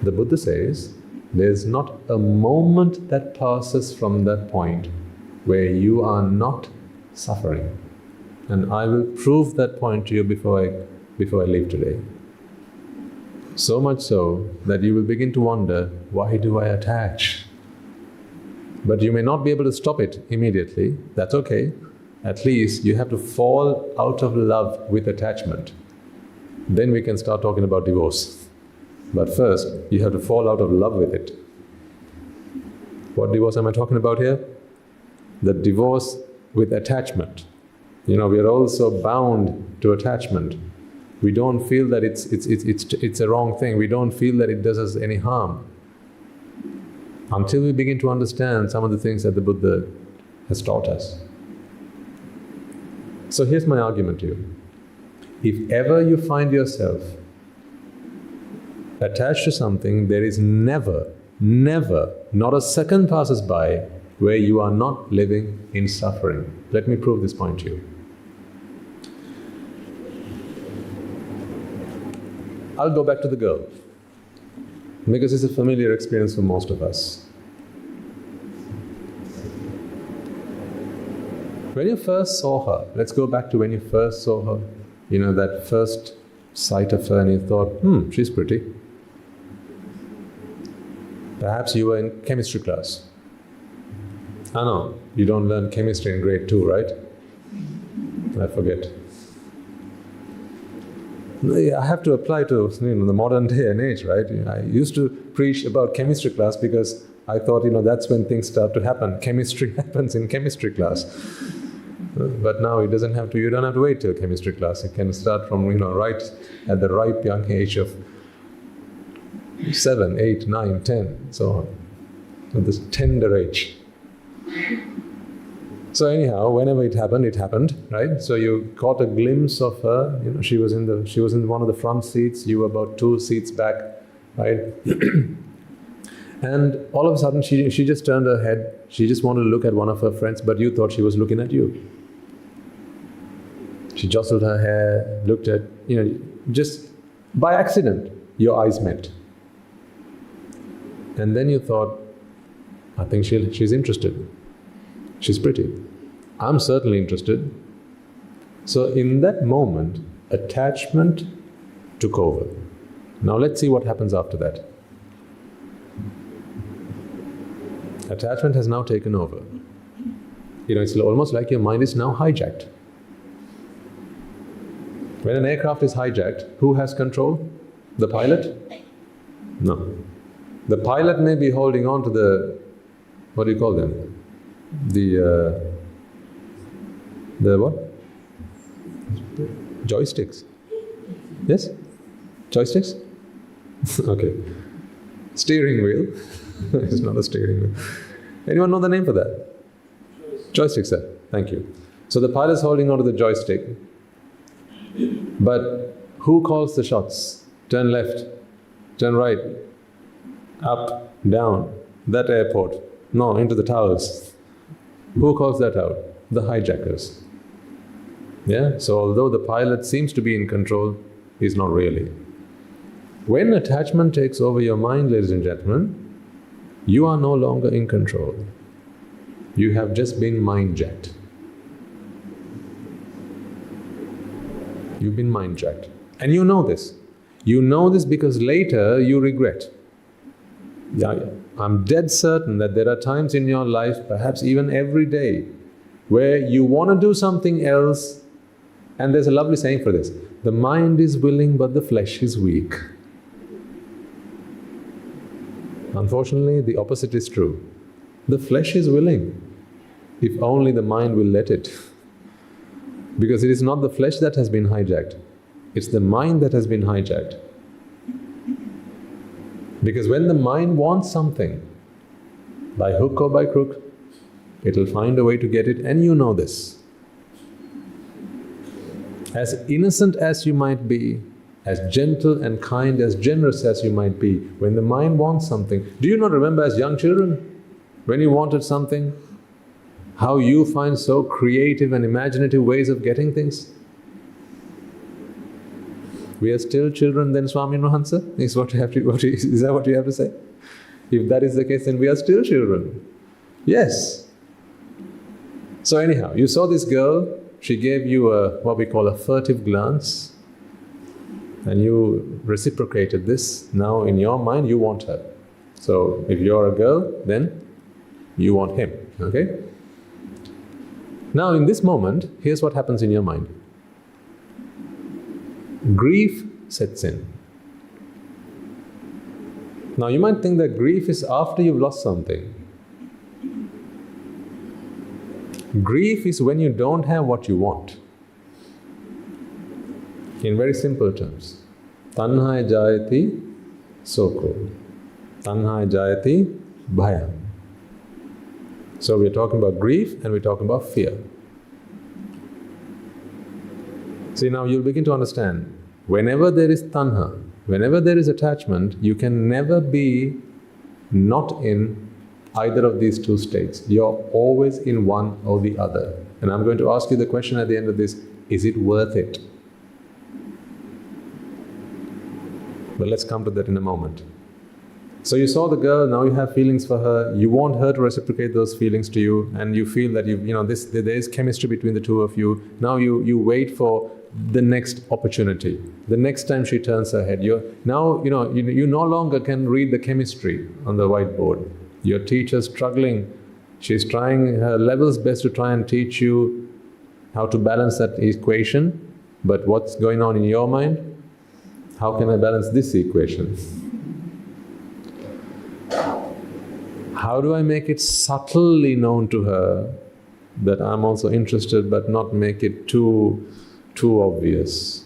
the Buddha says, there's not a moment that passes from that point where you are not suffering. And I will prove that point to you before I leave today. So much so that you will begin to wonder, why do I attach? But you may not be able to stop it immediately. That's okay. At least you have to fall out of love with attachment. Then we can start talking about divorce. But first, you have to fall out of love with it. What divorce am I talking about here? The divorce with attachment. You know, we are also bound to attachment. We don't feel that it's a wrong thing. We don't feel that it does us any harm. Until we begin to understand some of the things that the Buddha has taught us. So here's my argument to you. If ever you find yourself attached to something, there is never, not a second passes by where you are not living in suffering. Let me prove this point to you. I'll go back to the girl, because it's a familiar experience for most of us. When you first saw her, let's go back to when you first saw her, you know, that first sight of her and you thought, she's pretty. Perhaps you were in chemistry class. I know, you don't learn chemistry in grade 2, right? I forget. I have to apply to the modern day and age, right? I used to preach about chemistry class because I thought, that's when things start to happen. Chemistry happens in chemistry class. But now it doesn't have to, you don't have to wait till chemistry class. It can start from, right at the ripe young age of 7, 8, 9, 10, so on. So this tender age. So anyhow, whenever it happened, right? So you caught a glimpse of her, she was in one of the front seats, you were about 2 seats back, right? And all of a sudden she just turned her head, she just wanted to look at one of her friends, but you thought she was looking at you. She jostled her hair, looked at, just by accident, your eyes met. And then you thought, I think she's interested. She's pretty. I'm certainly interested. So in that moment, attachment took over. Now let's see what happens after that. Attachment has now taken over. It's almost like your mind is now hijacked. When an aircraft is hijacked, who has control? The pilot? No. The pilot may be holding on to the, what do you call them? The what? Joysticks. Yes? Joysticks? Okay. Steering wheel. It's not a steering wheel. Anyone know the name for that? Joystick, sir. Thank you. So the pilot is holding on to the joystick. But who calls the shots? Turn left, turn right, up, down, that airport, no, into the towers. Who calls that out? The hijackers. Yeah? So although the pilot seems to be in control, he's not really. When attachment takes over your mind, ladies and gentlemen, you are no longer in control. You have just been mind-jacked. You've been mind-jacked. And you know this. You know this because later you regret. I'm dead certain that there are times in your life, perhaps even every day, where you want to do something else, and there's a lovely saying for this: the mind is willing but the flesh is weak. Unfortunately, the opposite is true. The flesh is willing, if only the mind will let it. Because it is not the flesh that has been hijacked, it's the mind that has been hijacked. Because when the mind wants something, by hook or by crook, it'll find a way to get it, and you know this. As innocent as you might be, as gentle and kind, as generous as you might be, when the mind wants something, do you not remember as young children, when you wanted something, how you find so creative and imaginative ways of getting things? We are still children then, Swami Nuhansa? Is that what you have to say? If that is the case, then we are still children. Yes. So anyhow, you saw this girl, she gave you what we call a furtive glance, and you reciprocated this. Now in your mind, you want her. So if you're a girl, then you want him, okay? Now in this moment, here's what happens in your mind. Grief sets in. Now you might think that grief is after you've lost something. Grief is when you don't have what you want. In very simple terms. Tanhaya jayati soko. Tanhaya jayati bhayam. So we're talking about grief and we're talking about fear. See, now you'll begin to understand, whenever there is tanha, whenever there is attachment, you can never be not in either of these two states. You're always in one or the other. And I'm going to ask you the question at the end of this, is it worth it? But let's come to that in a moment. So you saw the girl, now you have feelings for her, you want her to reciprocate those feelings to you, and you feel that there is chemistry between the two of you. Now you wait for the next opportunity. The next time she turns her head, you no longer can read the chemistry on the whiteboard. Your teacher's struggling. She's trying her level's best to try and teach you how to balance that equation. But what's going on in your mind? How can I balance this equation? How do I make it subtly known to her that I'm also interested, but not make it too obvious?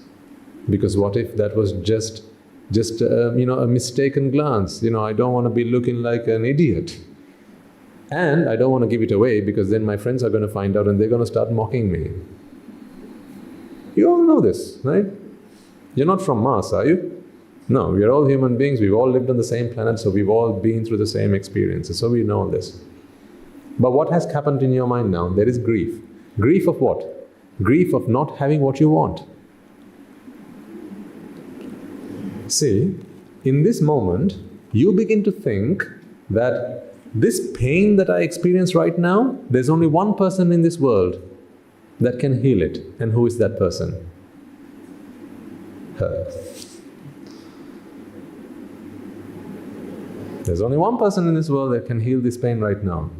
Because what if that was just a mistaken glance? I don't want to be looking like an idiot. And I don't want to give it away, because then my friends are going to find out and they're going to start mocking me. You all know this, right? You're not from Mars, are you? No, we are all human beings, we've all lived on the same planet, so we've all been through the same experiences, so we know this. But what has happened in your mind now? There is grief. Grief of what? Grief of not having what you want. See, in this moment, you begin to think that this pain that I experience right now, there's only one person in this world that can heal it. And who is that person? Her. There's only one person in this world that can heal this pain right now.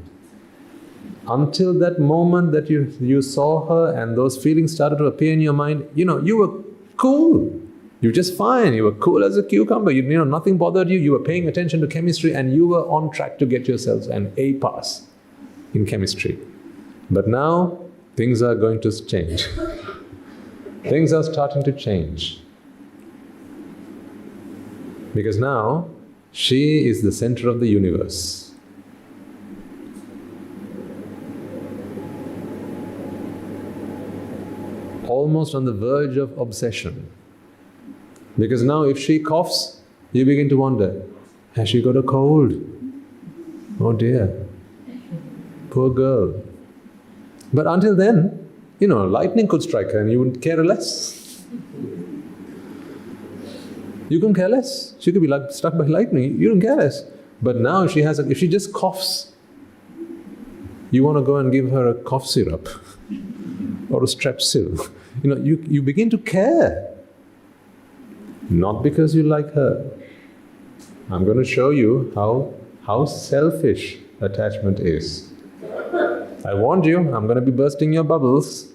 Until that moment that you saw her and those feelings started to appear in your mind, you were cool. You were just fine. You were cool as a cucumber. Nothing bothered you. You were paying attention to chemistry and you were on track to get yourselves an A pass in chemistry. But now, things are going to change. Things are starting to change. Because now, she is the center of the universe. Almost on the verge of obsession. Because now if she coughs, you begin to wonder, has she got a cold? Oh dear, poor girl. But until then, lightning could strike her and you wouldn't care less. You couldn't care less. She could be struck by lightning, you don't care less. But now if she just coughs, you want to go and give her a cough syrup or a strepsil. You begin to care. Not because you like her. I'm going to show you how selfish attachment is. I warned you, I'm going to be bursting your bubbles.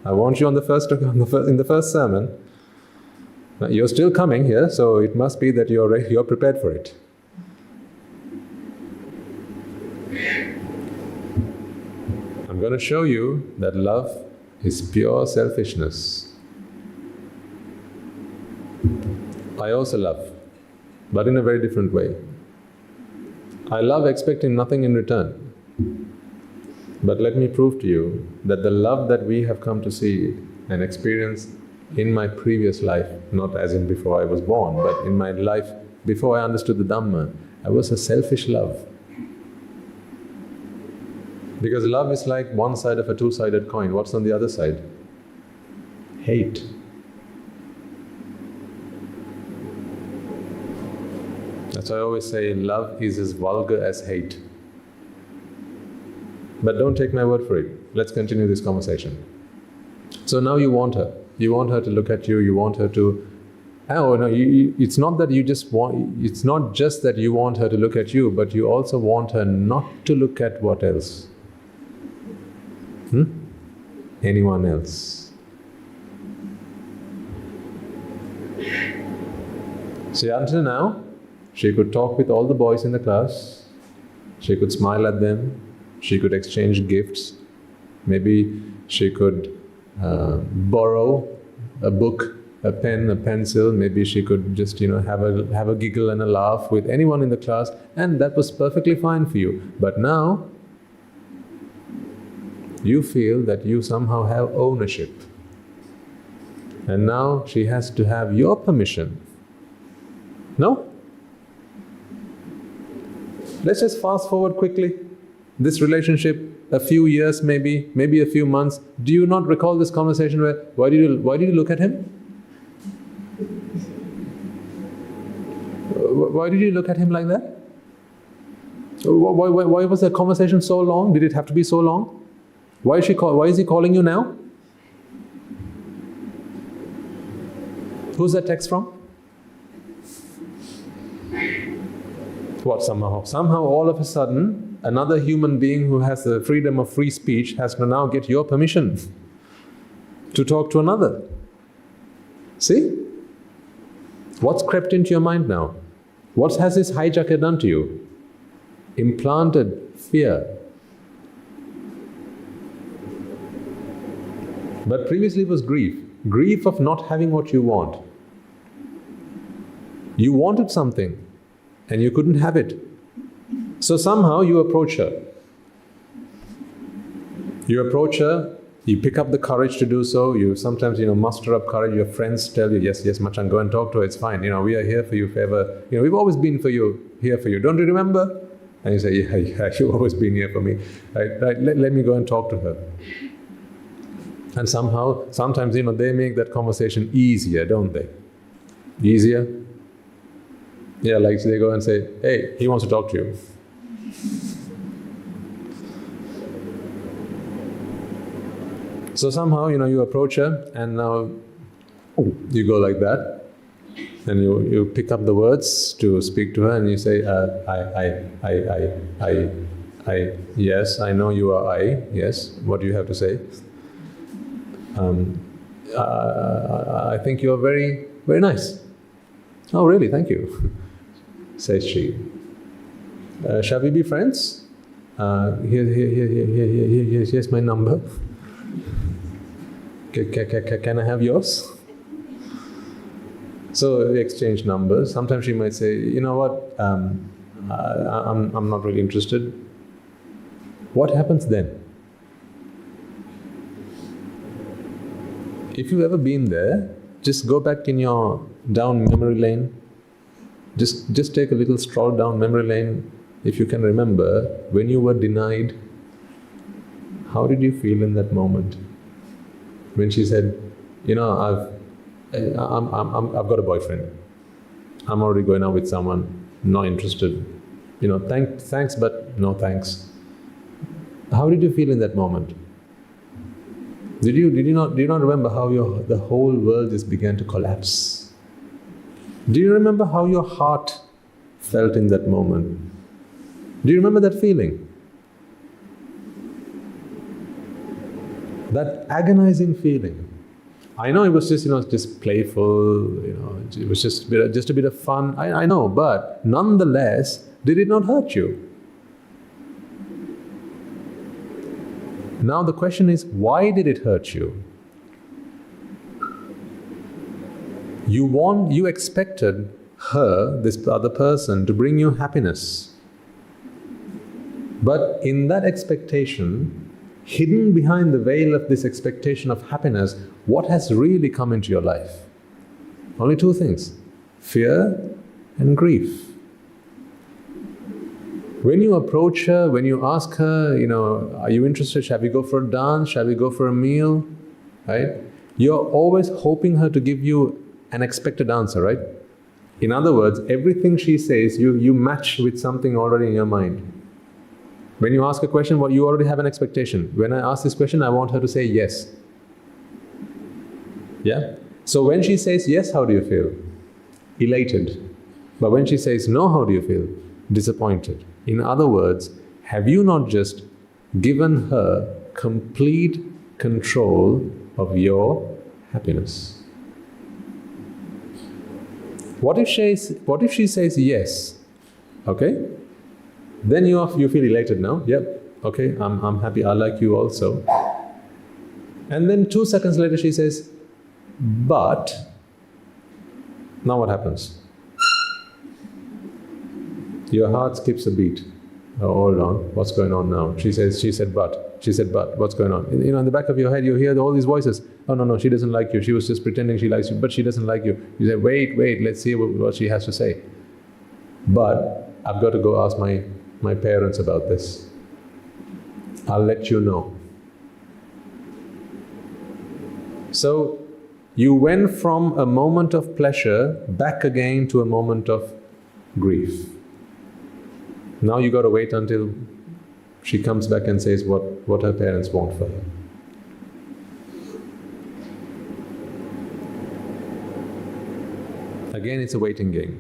I warned you in the first sermon. You're still coming here, so it must be that you're prepared for it. I'm going to show you that love is pure selfishness. I also love, but in a very different way. I love expecting nothing in return. But let me prove to you that the love that we have come to see and experience in my previous life, not as in before I was born, but in my life before I understood the Dhamma, I was a selfish love. Because love is like one side of a two-sided coin. What's on the other side? Hate. That's why I always say love is as vulgar as hate. But don't take my word for it. Let's continue this conversation. So now you want her. You want her to look at you, you want her to… Oh no, it's not that you just want… It's not just that you want her to look at you, but you also want her not to look at what else? Anyone else. See, until now, she could talk with all the boys in the class, she could smile at them, she could exchange gifts, maybe she could borrow a book, a pen, a pencil, maybe she could just, have a giggle and a laugh with anyone in the class, and that was perfectly fine for you. But now, you feel that you somehow have ownership. And now she has to have your permission. No? Let's just fast forward quickly. This relationship, a few years maybe a few months. Do you not recall this conversation where, why did you look at him? Why did you look at him like that? Why was the conversation so long? Did it have to be so long? Why is he calling you now? Who's that text from? What, somehow all of a sudden, another human being who has the freedom of free speech has to now get your permission to talk to another. See? What's crept into your mind now? What has this hijacker done to you? Implanted fear. But previously it was grief. Grief of not having what you want. You wanted something and you couldn't have it. So somehow you approach her. You approach her, you pick up the courage to do so, you sometimes muster up courage, your friends tell you, yes, Machan, go and talk to her, it's fine, we are here for you if ever, we've always been here for you, don't you remember? And you say, yeah, you've always been here for me. Right, let me go and talk to her. And sometimes they make that conversation easier, don't they? Easier? Yeah, like they go and say, hey, he wants to talk to you. So somehow, you approach her and now you go like that and you pick up the words to speak to her and you say, yes, I know you are I, yes, what do you have to say? I think you are very, very nice. Oh really, thank you, says she. Shall we be friends? Here's my number. Can I have yours? So we exchange numbers. Sometimes she might say, you know what, I'm not really interested. What happens then? If you've ever been there, just go back in your down memory lane. Just take a little stroll down memory lane. If you can remember, when you were denied, how did you feel in that moment? When she said, I've got a boyfriend. I'm already going out with someone, not interested. Thanks, but no thanks. How did you feel in that moment? Do you not remember how the whole world just began to collapse? Do you remember how your heart felt in that moment? Do you remember that feeling? That agonizing feeling. I know it was just playful, it was just a bit of fun. I know, but nonetheless, did it not hurt you? Now the question is, why did it hurt you? You expected her, this other person, to bring you happiness. But in that expectation, hidden behind the veil of this expectation of happiness, what has really come into your life? Only two things: fear and grief. When you approach her, when you ask her, are you interested? Shall we go for a dance? Shall we go for a meal? Right? You're always hoping her to give you an expected answer, right? In other words, everything she says, you match with something already in your mind. When you ask a question, you already have an expectation. When I ask this question, I want her to say yes. Yeah? So when she says yes, how do you feel? Elated. But when she says no, how do you feel? Disappointed. In other words, have you not just given her complete control of your happiness? What if she says yes? Okay? Then you feel elated now. Yep, okay, I'm happy, I like you also. And then 2 seconds later she says, but, now what happens? Your heart skips a beat. Oh, hold on, what's going on now? She said, but, what's going on? In the back of your head you hear all these voices. Oh, no, she doesn't like you. She was just pretending she likes you, but she doesn't like you. You say, wait, let's see what she has to say. But I've got to go ask my parents about this. I'll let you know. So, you went from a moment of pleasure back again to a moment of grief. Now you got to wait until she comes back and says what her parents want for her. Again, it's a waiting game.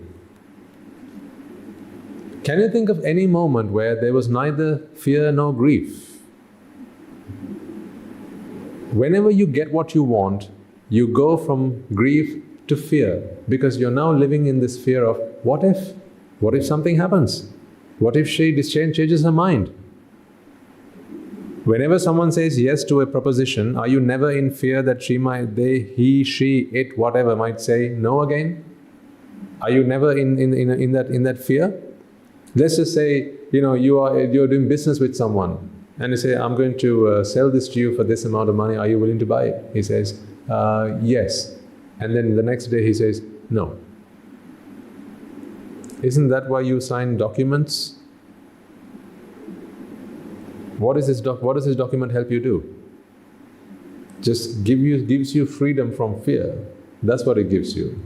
Can you think of any moment where there was neither fear nor grief? Whenever you get what you want, you go from grief to fear, because you're now living in this fear of what if? What if something happens? What if she changes her mind? Whenever someone says yes to a proposition, are you never in fear that he, she, it, whatever might say no again? Are you never in that fear? Let's just say, you're doing business with someone and you say, I'm going to sell this to you for this amount of money, are you willing to buy it? He says, yes. And then the next day he says, no. Isn't that why you sign documents? What does this document help you do? Just gives you freedom from fear. That's what it gives you.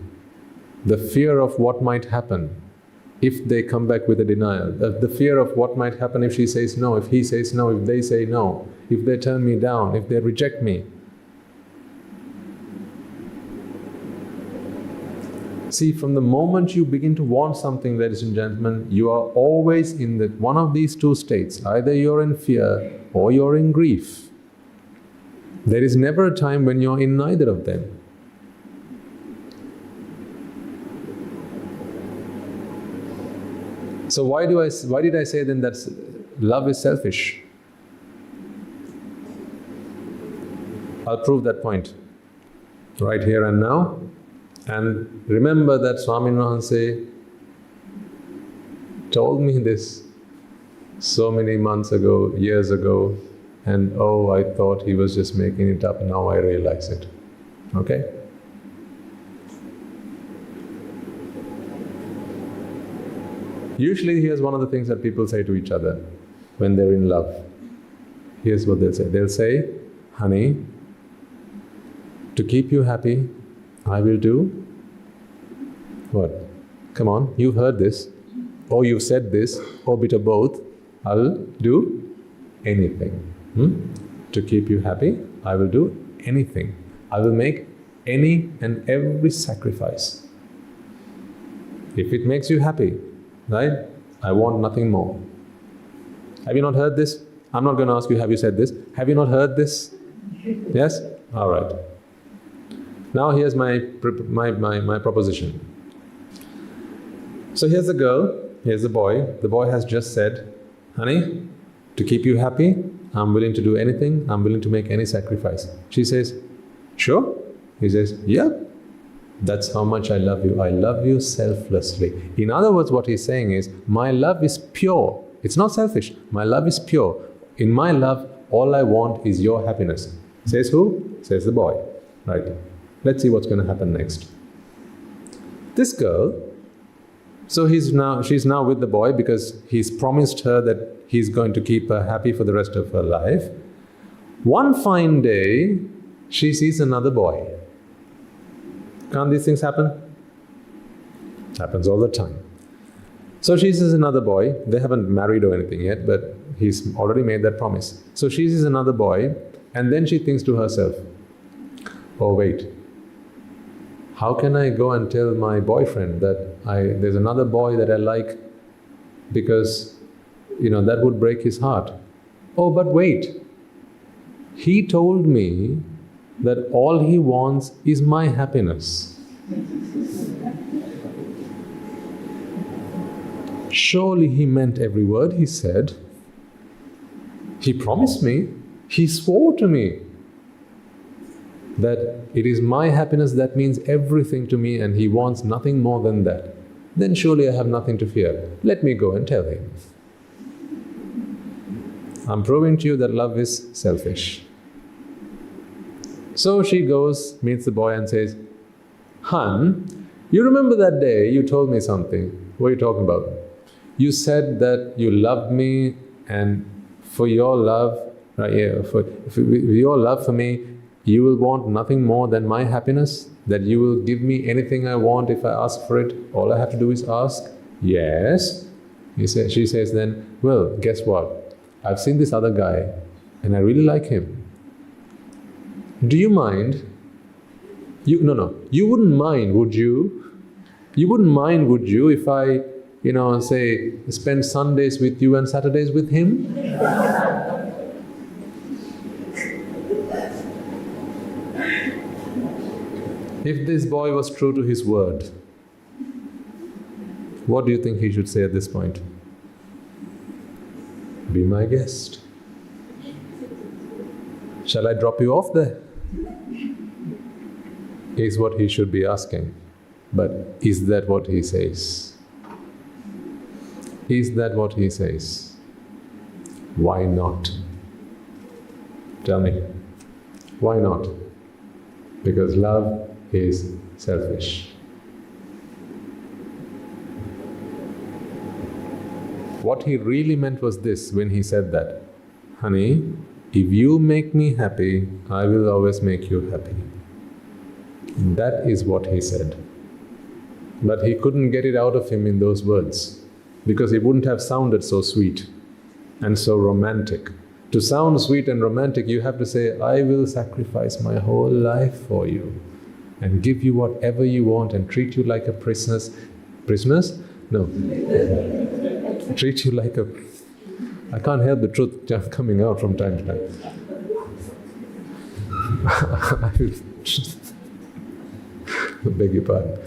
The fear of what might happen if they come back with a denial. The fear of what might happen if she says no, if he says no, if they say no, if they turn me down, if they reject me. See, from the moment you begin to want something, ladies and gentlemen, you are always in one of these two states. Either you're in fear or you're in grief. There is never a time when you're in neither of them. So why did I say then that love is selfish? I'll prove that point right here and now. And remember that Swami Wahanse told me this so many months ago, years ago, and oh, I thought he was just making it up, now I realize it. Okay? Usually here's one of the things that people say to each other when they're in love. Here's what they'll say. They'll say, honey, to keep you happy, I will do what? Come on, you've heard this, or you've said this, or bit of both. I'll do anything. To keep you happy, I will do anything. I will make any and every sacrifice. If it makes you happy, right? I want nothing more. Have you not heard this? I'm not going to ask you, have you said this? Have you not heard this? Yes? All right. Now here's my proposition. So here's the girl, here's the boy. The boy has just said, honey, to keep you happy, I'm willing to do anything, I'm willing to make any sacrifice. She says, sure? He says, yeah. That's how much I love you. I love you selflessly. In other words, what he's saying is, my love is pure. It's not selfish. My love is pure. In my love, all I want is your happiness. Says who? Says the boy. Right. Let's see what's going to happen next. This girl, so she's now with the boy because he's promised her that he's going to keep her happy for the rest of her life. One fine day, she sees another boy. Can't these things happen? Happens all the time. So she sees another boy. They haven't married or anything yet, but he's already made that promise. So she sees another boy, and then she thinks to herself, oh wait, how can I go and tell my boyfriend that there's another boy that I like, because, that would break his heart. Oh, but wait, he told me that all he wants is my happiness. Surely he meant every word he said. He promised me, he swore to me that it is my happiness that means everything to me, and he wants nothing more than that. Then surely I have nothing to fear. Let me go and tell him. I'm proving to you that love is selfish. So she goes, meets the boy and says, Hun, you remember that day you told me something? What are you talking about? You said that you loved me, and for your love, for your love for me, you will want nothing more than my happiness? That you will give me anything I want if I ask for it? All I have to do is ask? Yes. She says then, well, guess what? I've seen this other guy and I really like him. Do you mind? You wouldn't mind, would you? You wouldn't mind, would you, if I, say, spend Sundays with you and Saturdays with him? If this boy was true to his word, what do you think he should say at this point? Be my guest. Shall I drop you off there? Is what he should be asking. But is that what he says? Is that what he says? Why not? Tell me. Why not? Because love is selfish. What he really meant was this when he said that, honey, if you make me happy, I will always make you happy. That is what he said. But he couldn't get it out of him in those words, because it wouldn't have sounded so sweet and so romantic. To sound sweet and romantic, you have to say, I will sacrifice my whole life for you and give you whatever you want and treat you like a princess. Prisoners? No. Treat you like a... I can't help the truth just coming out from time to time. I beg your pardon.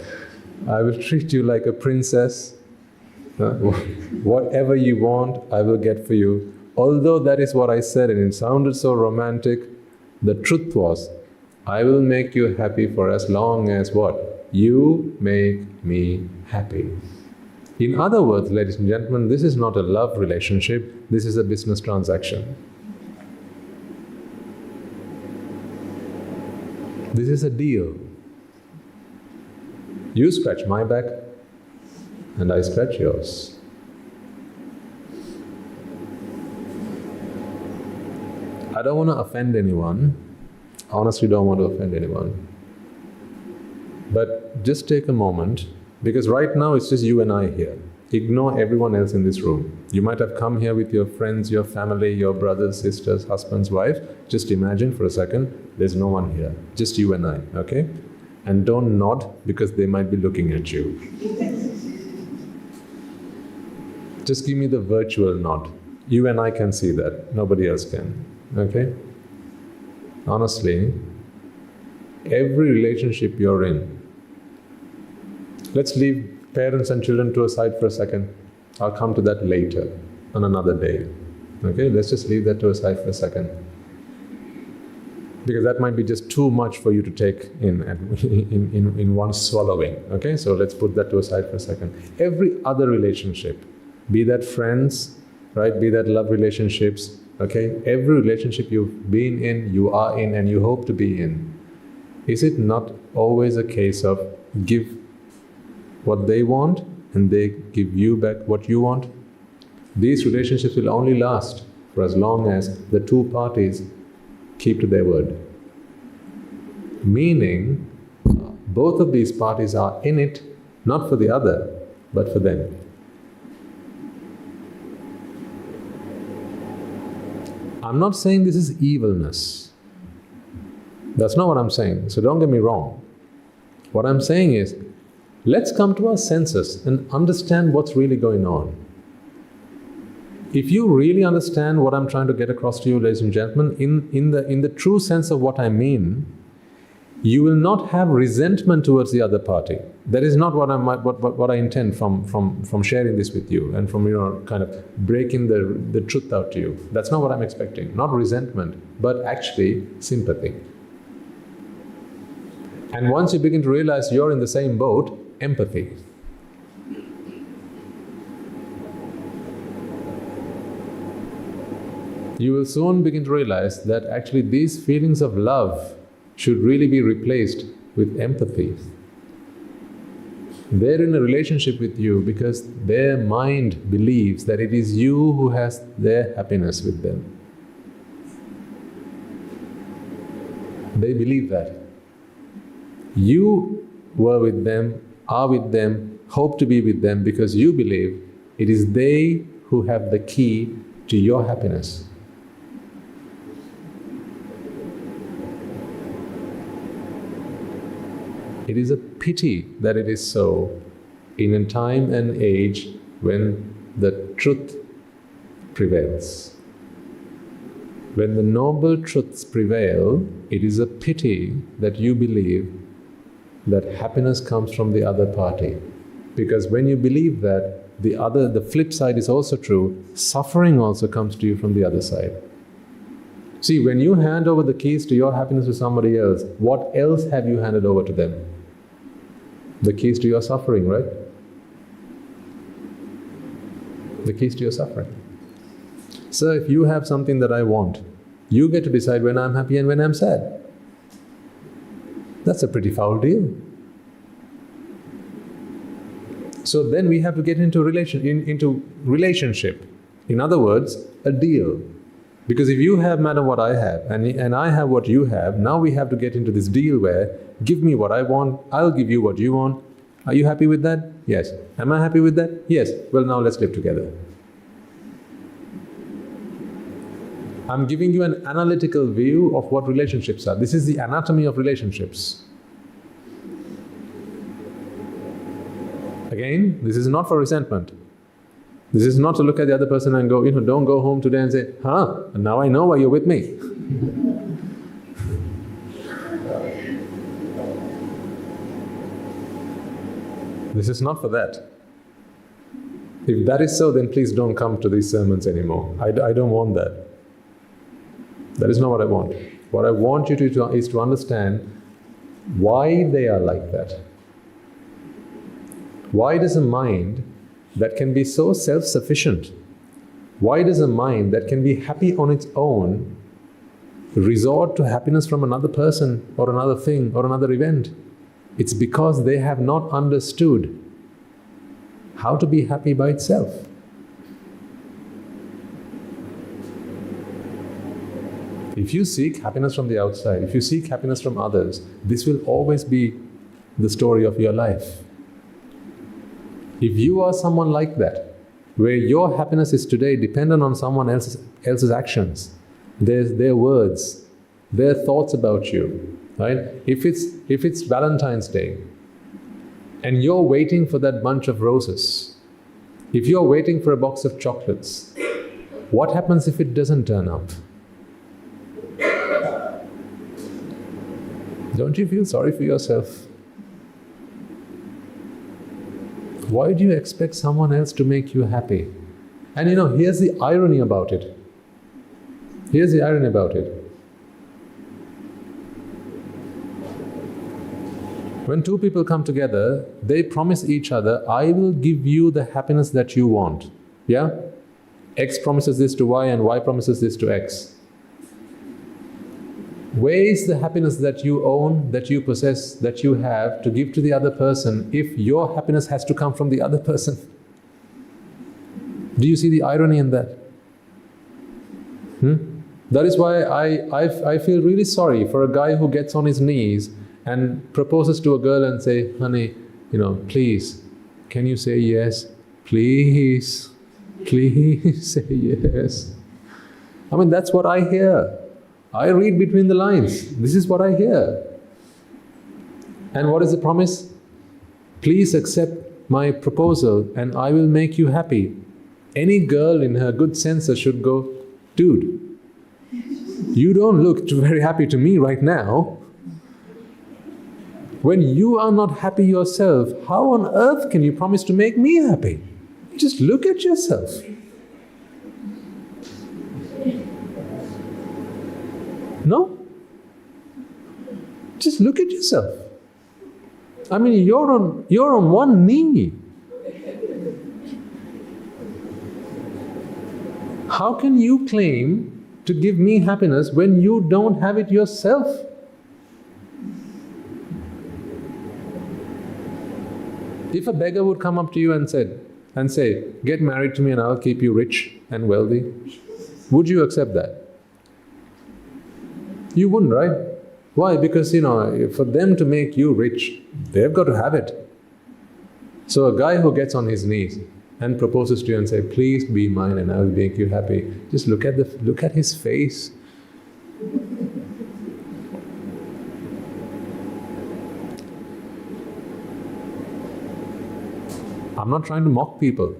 I will treat you like a princess. Whatever you want, I will get for you. Although that is what I said and it sounded so romantic, the truth was, I will make you happy for as long as what? You make me happy. In other words, ladies and gentlemen, this is not a love relationship, this is a business transaction. This is a deal. You scratch my back, and I scratch yours. I don't want to offend anyone. I honestly don't want to offend anyone. But just take a moment, because right now it's just you and I here. Ignore everyone else in this room. You might have come here with your friends, your family, your brothers, sisters, husbands, wife. Just imagine for a second, there's no one here. Just you and I, okay? And don't nod, because they might be looking at you. Just give me the virtual nod. You and I can see that, nobody else can, okay? Honestly, every relationship you're in, let's leave parents and children to a side for a second. I'll come to that later, on another day. Okay, let's just leave that to aside for a second. Because that might be just too much for you to take in one swallowing. Okay, so let's put that to aside for a second. Every other relationship, be that friends, right, be that love relationships, okay, every relationship you've been in, you are in, and you hope to be in, is it not always a case of give what they want and they give you back what you want? These relationships will only last for as long as the two parties keep to their word. Meaning, both of these parties are in it, not for the other, but for them. I'm not saying this is evilness. That's not what I'm saying, so don't get me wrong. What I'm saying is, let's come to our senses and understand what's really going on. If you really understand what I'm trying to get across to you, ladies and gentlemen, in the true sense of what I mean, you will not have resentment towards the other party. That is not what I intend from sharing this with you and from kind of breaking the truth out to you. That's not what I'm expecting. Not resentment, but actually sympathy. And once you begin to realize you're in the same boat, empathy. You will soon begin to realize that actually these feelings of love should really be replaced with empathy. They're in a relationship with you because their mind believes that it is you who has their happiness with them. They believe that. You were with them, are with them, hope to be with them because you believe it is they who have the key to your happiness. It is a pity that it is so in a time and age when the truth prevails. When the noble truths prevail, it is a pity that you believe that happiness comes from the other party. Because when you believe that, the flip side is also true, suffering also comes to you from the other side. See, when you hand over the keys to your happiness to somebody else, what else have you handed over to them? The keys to your suffering, right? The keys to your suffering. So if you have something that I want, you get to decide when I'm happy and when I'm sad. That's a pretty foul deal. So then we have to get into relationship. In other words, a deal. Because if you have, madam, what I have, and I have what you have, now we have to get into this deal where, give me what I want, I'll give you what you want. Are you happy with that? Yes. Am I happy with that? Yes. Well, now let's live together. I'm giving you an analytical view of what relationships are. This is the anatomy of relationships. Again, this is not for resentment. This is not to look at the other person and go, don't go home today and say, now I know why you're with me. This is not for that. If that is so, then please don't come to these sermons anymore. I don't want that. That is not what I want. What I want you to is to understand why they are like that. Why does a mind that can be so self-sufficient, why does a mind that can be happy on its own resort to happiness from another person or another thing or another event? It's because they have not understood how to be happy by itself. If you seek happiness from the outside, if you seek happiness from others, this will always be the story of your life. If you are someone like that, where your happiness is today dependent on someone else's actions, their words, their thoughts about you, right? If it's Valentine's Day, and you're waiting for that bunch of roses, if you're waiting for a box of chocolates, what happens if it doesn't turn up? Don't you feel sorry for yourself? Why do you expect someone else to make you happy? And here's the irony about it. Here's the irony about it. When two people come together, they promise each other, I will give you the happiness that you want. Yeah? X promises this to Y and Y promises this to X. Where is the happiness that you own, that you possess, that you have to give to the other person if your happiness has to come from the other person? Do you see the irony in that? That is why I feel really sorry for a guy who gets on his knees and proposes to a girl and say, honey, please, can you say yes? Please, please say yes. I mean, that's what I hear. I read between the lines. This is what I hear. And what is the promise? Please accept my proposal and I will make you happy. Any girl in her good senses should go, dude, you don't look very happy to me right now. When you are not happy yourself, how on earth can you promise to make me happy? Just look at yourself. No? Just look at yourself. I mean, you're on one knee. How can you claim to give me happiness when you don't have it yourself? If a beggar would come up to you and say, get married to me and I'll keep you rich and wealthy, would you accept that? You wouldn't, right? Why? Because, for them to make you rich, they've got to have it. So a guy who gets on his knees and proposes to you and say, please be mine and I will make you happy, just look at his face. I'm not trying to mock people.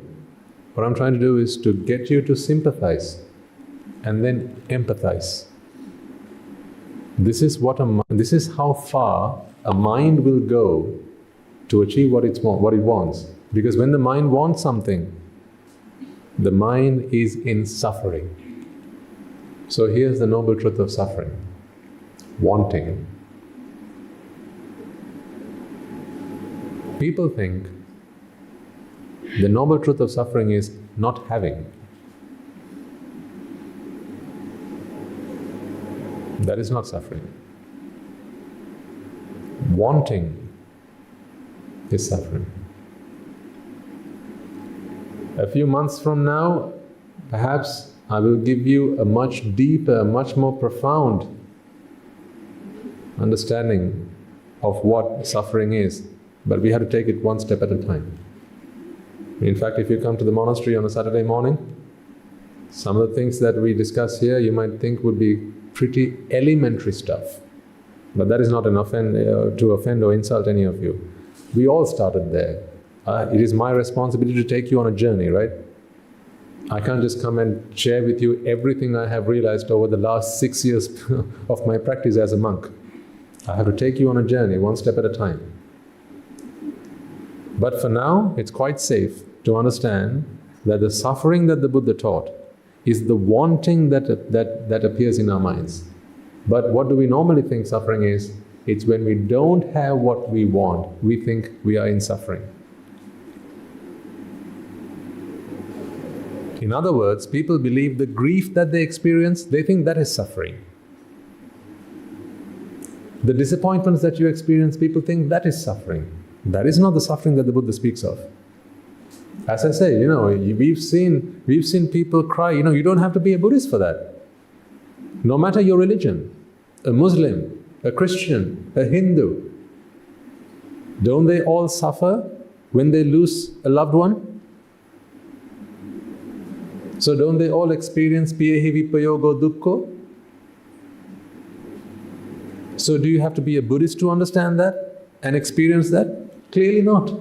What I'm trying to do is to get you to sympathize and then empathize. This is how far a mind will go to achieve what it wants. Because when the mind wants something, the mind is in suffering. So here's the noble truth of suffering. Wanting. People think the noble truth of suffering is not having. That is not suffering. Wanting is suffering. A few months from now, perhaps I will give you a much deeper, much more profound understanding of what suffering is. But we have to take it one step at a time. In fact, if you come to the monastery on a Saturday morning, some of the things that we discuss here you might think would be pretty elementary stuff. But that is not to offend or insult any of you. We all started there. It is my responsibility to take you on a journey, right? I can't just come and share with you everything I have realized over the last 6 years of my practice as a monk. I have to take you on a journey, one step at a time. But for now, it's quite safe to understand that the suffering that the Buddha taught is the wanting that appears in our minds. But what do we normally think suffering is? It's when we don't have what we want, we think we are in suffering. In other words, people believe the grief that they experience, they think that is suffering. The disappointments that you experience, people think that is suffering. That is not the suffering that the Buddha speaks of. As I say, we've seen people cry. You don't have to be a Buddhist for that. No matter your religion, a Muslim, a Christian, a Hindu, don't they all suffer when they lose a loved one? So don't they all experience piyehi vipayogo dukkho? So do you have to be a Buddhist to understand that and experience that? Clearly not.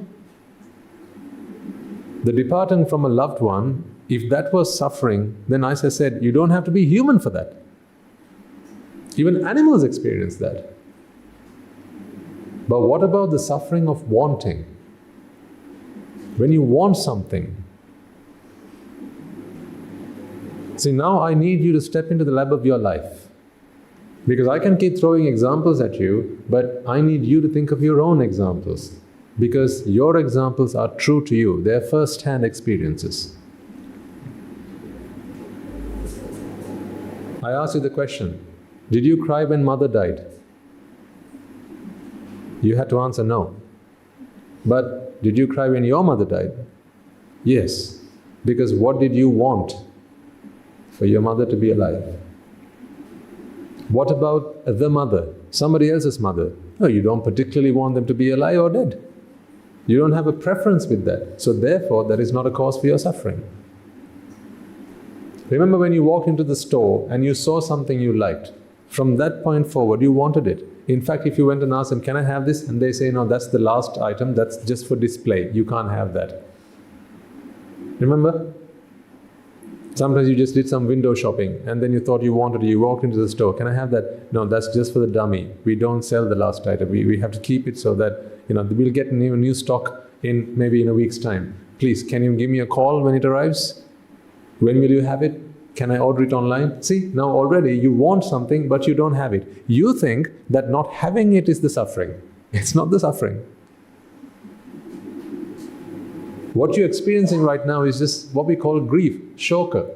The departing from a loved one, if that was suffering, then as I said, you don't have to be human for that. Even animals experience that. But what about the suffering of wanting? When you want something, See, now I need you to step into the lab of your life. Because I can keep throwing examples at you, but I need you to think of your own examples. Because your examples are true to you, they're first-hand experiences. I ask you the question, did you cry when mother died? You had to answer no. But did you cry when your mother died? Yes. Because what did you want? For your mother to be alive. What about the mother, somebody else's mother? No, you don't particularly want them to be alive or dead. You don't have a preference with that. So therefore, that is not a cause for your suffering. Remember when you walked into the store and you saw something you liked, from that point forward you wanted it. In fact, if you went and asked them, can I have this? And they say, no, that's the last item, that's just for display, you can't have that. Remember? Sometimes you just did some window shopping and then you thought you wanted it, you walked into the store, can I have that? No, that's just for the dummy. We don't sell the last item, we have to keep it so that, we'll get new stock maybe in a week's time. Please, can you give me a call when it arrives? When will you have it? Can I order it online? See, now already you want something but you don't have it. You think that not having it is the suffering. It's not the suffering. What you're experiencing right now is just what we call grief, shoka.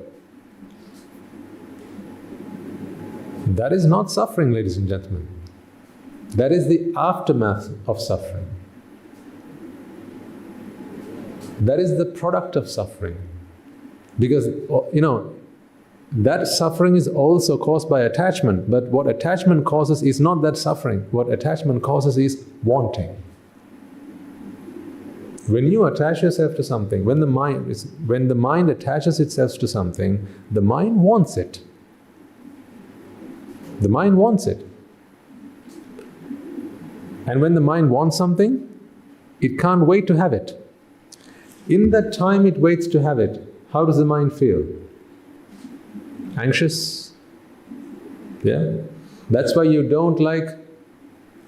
That is not suffering, ladies and gentlemen. That is the aftermath of suffering. That is the product of suffering. Because, that suffering is also caused by attachment, but what attachment causes is not that suffering. What attachment causes is wanting. When you attach yourself to something, when the mind attaches itself to something, the mind wants it. The mind wants it. And when the mind wants something, it can't wait to have it. In that time it waits to have it, how does the mind feel? Anxious? Yeah? That's why you don't like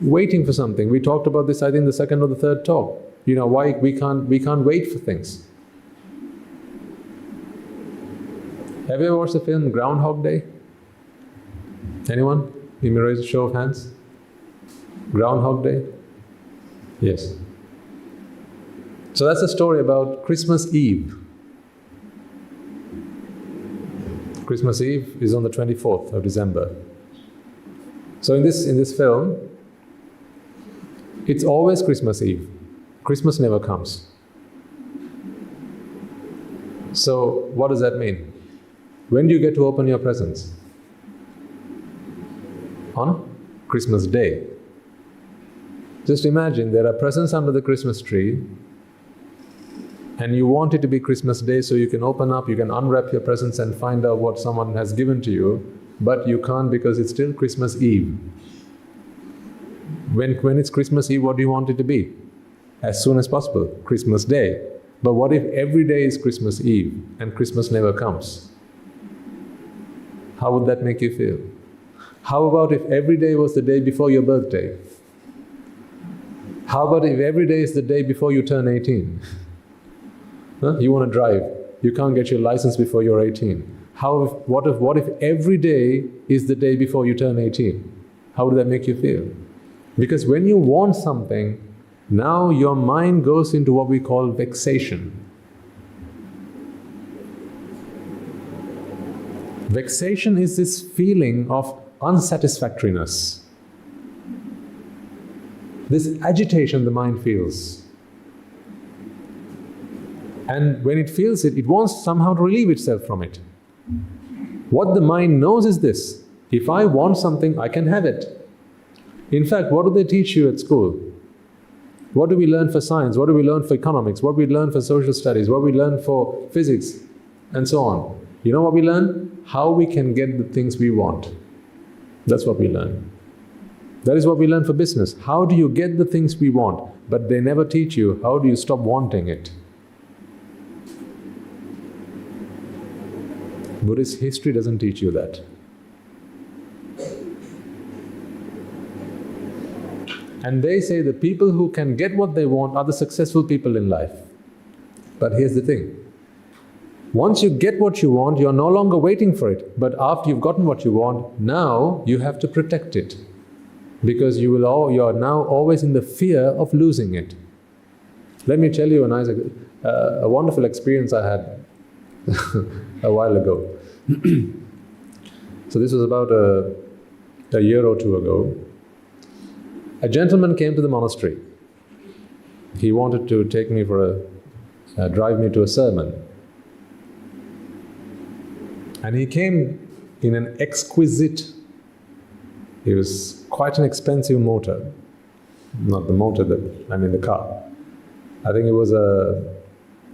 waiting for something. We talked about this, I think, the second or the third talk. Why we can't wait for things. Have you ever watched the film Groundhog Day? Anyone? Let me raise a show of hands. Groundhog Day? Yes. So that's a story about Christmas Eve. Christmas Eve is on the 24th of December. So in this film, it's always Christmas Eve. Christmas never comes. So what does that mean? When do you get to open your presents? On Christmas Day. Just imagine there are presents under the Christmas tree and you want it to be Christmas Day so you can open up, you can unwrap your presents and find out what someone has given to you, but you can't because it's still Christmas Eve. When it's Christmas Eve, what do you want it to be? As soon as possible, Christmas Day. But what if every day is Christmas Eve and Christmas never comes? How would that make you feel? How about if every day was the day before your birthday? How about if every day is the day before you turn 18? You want to drive, you can't get your license before you're 18. What if every day is the day before you turn 18? How would that make you feel? Because when you want something, now your mind goes into what we call vexation. Vexation is this feeling of unsatisfactoriness. This agitation the mind feels. And when it feels it, it wants somehow to relieve itself from it. What the mind knows is this: if I want something, I can have it. In fact, what do they teach you at school? What do we learn for science? What do we learn for economics? What do we learn for social studies? What do we learn for physics? And so on. You know what we learn? How we can get the things we want. That's what we learn. That is what we learn for business. How do you get the things we want? But they never teach you how do you stop wanting it. Buddhist history doesn't teach you that. And they say the people who can get what they want are the successful people in life. But here's the thing. Once you get what you want, you're no longer waiting for it. But after you've gotten what you want, now you have to protect it. Because you are now always in the fear of losing it. Let me tell you a wonderful experience I had a while ago. So this was about a year or two ago. A gentleman came to the monastery. He wanted to take me for drive me to a sermon. And he came in an exquisite, it was quite an expensive motor. Not the motor, the car. I think it was a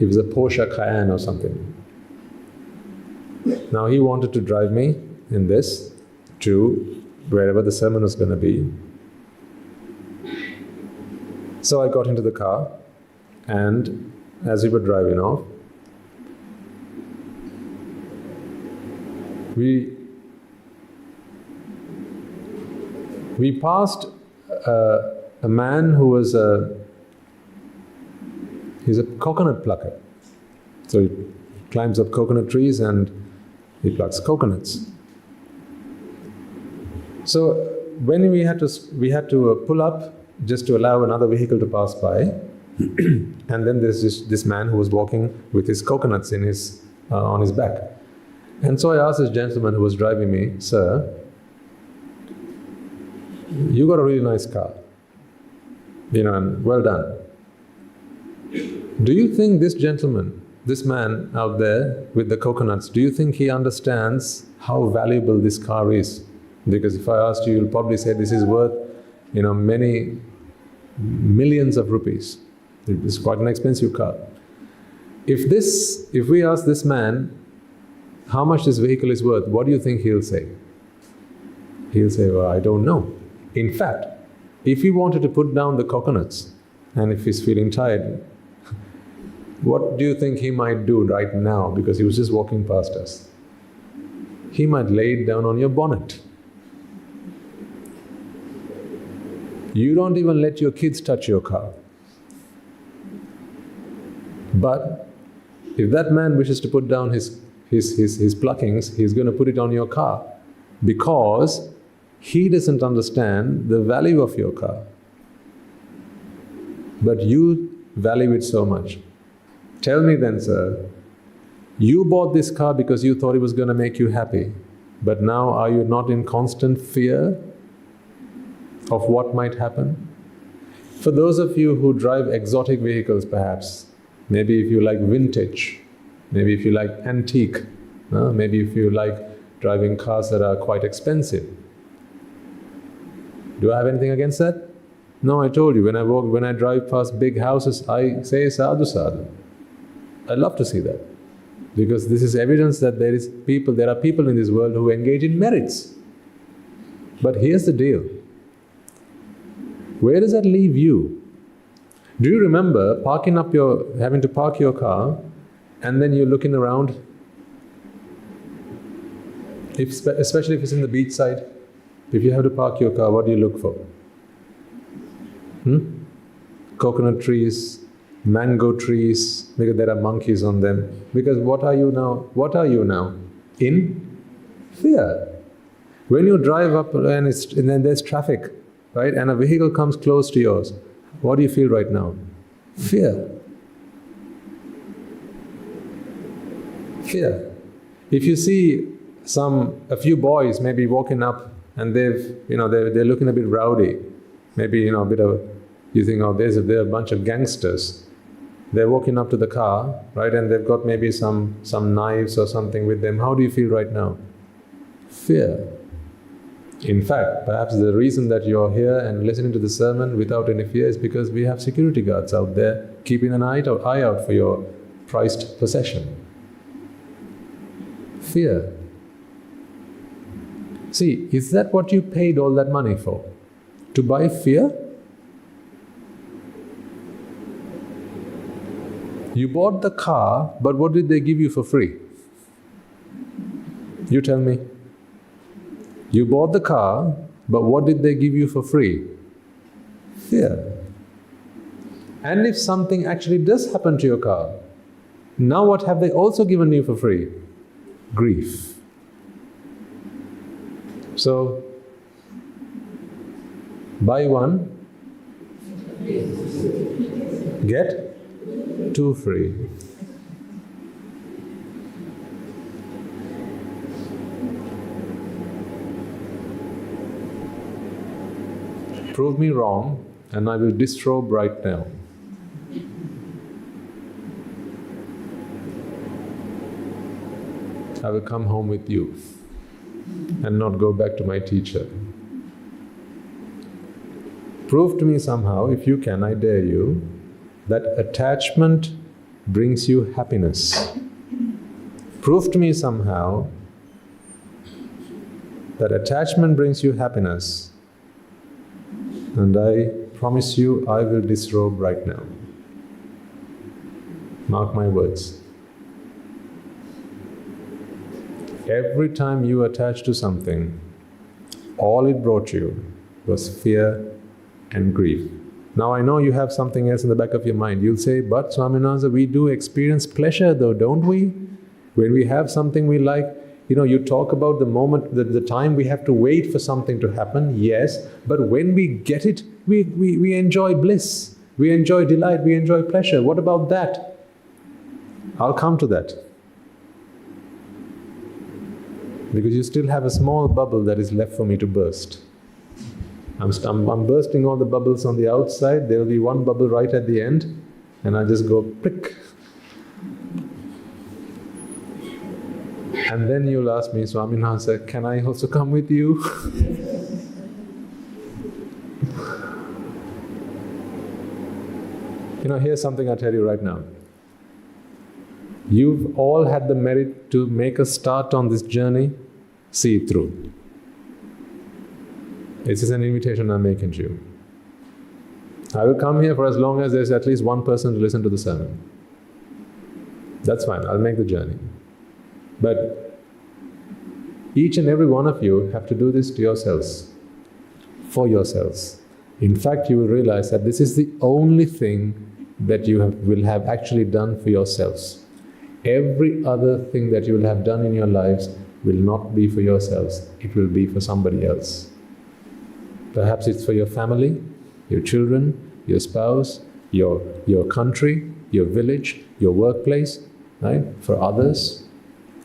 Porsche Cayenne or something. Now he wanted to drive me in this to wherever the sermon was going to be. So I got into the car, and as we were driving off, we passed a man who was he's a coconut plucker. So he climbs up coconut trees and he plucks coconuts. So when we had to pull up just to allow another vehicle to pass by, and then there's this man who was walking with his coconuts in on his back. And so I asked this gentleman who was driving me, "Sir, you got a really nice car, and well done. Do you think this gentleman, this man out there with the coconuts, do you think he understands how valuable this car is? Because if I asked you, you'll probably say this is worth, many millions of rupees. It's quite an expensive car. If we ask this man how much this vehicle is worth, what do you think he'll say? He'll say, well, I don't know. In fact, if he wanted to put down the coconuts, and if he's feeling tired, what do you think he might do right now? Because he was just walking past us. He might lay it down on your bonnet. You don't even let your kids touch your car. But if that man wishes to put down his pluckings, he's going to put it on your car, because he doesn't understand the value of your car. But you value it so much. Tell me then, sir, you bought this car because you thought it was going to make you happy, but now are you not in constant fear of what might happen? For those of you who drive exotic vehicles perhaps, maybe if you like vintage, maybe if you like antique, maybe if you like driving cars that are quite expensive. Do I have anything against that? No, I told you, when I drive past big houses, I say sadhu sadhu. I love to see that, because this is evidence that there are people in this world who engage in merits. But here's the deal. Where does that leave you? Do you remember having to park your car, and then you're looking around, especially if it's in the beach side? If you have to park your car, what do you look for? Coconut trees, mango trees, because there are monkeys on them. Because what are you now? What are you now? In fear. When you drive up and then there's traffic, right? And a vehicle comes close to yours, what do you feel right now? Fear. Fear. If you see a few boys maybe walking up and they're looking a bit rowdy, maybe a bit of, you think, oh, they're a bunch of gangsters. They're walking up to the car, right, and they've got maybe some knives or something with them. How do you feel right now? Fear. In fact, perhaps the reason that you're here and listening to the sermon without any fear is because we have security guards out there keeping an eye out for your prized possession. Fear. See, is that what you paid all that money for? To buy fear? You bought the car, but what did they give you for free? You tell me. You bought the car, but what did they give you for free? Fear. And if something actually does happen to your car, Now what have they also given you for free? Grief. So, buy one, get two free. Prove me wrong, and I will disrobe right now. I will come home with you and not go back to my teacher. Prove to me somehow, if you can, I dare you, that attachment brings you happiness. Prove to me somehow that attachment brings you happiness, and I promise you I will disrobe right now. Mark my words. Every time you attach to something, all it brought you was fear and grief. Now I know you have something else in the back of your mind. You'll say, but Swaminatha, we do experience pleasure though, don't we? When we have something we like, you talk about the moment, the time we have to wait for something to happen, yes, but when we get it, we enjoy bliss, we enjoy delight, we enjoy pleasure. What about that? I'll come to that. Because you still have a small bubble that is left for me to burst. I'm bursting all the bubbles on the outside. There will be one bubble right at the end, and I just go prick. And then you'll ask me, Swaminatha, can I also come with you? Here's something I'll tell you right now. You've all had the merit to make a start on this journey. See it through. This is an invitation I'm making to you. I will come here for as long as there's at least one person to listen to the sermon. That's fine, I'll make the journey. But each and every one of you have to do this to yourselves, for yourselves. In fact, you will realize that this is the only thing that you will have actually done for yourselves. Every other thing that you will have done in your lives will not be for yourselves, it will be for somebody else. Perhaps it's for your family, your children, your spouse, your country, your village, your workplace, right? For others.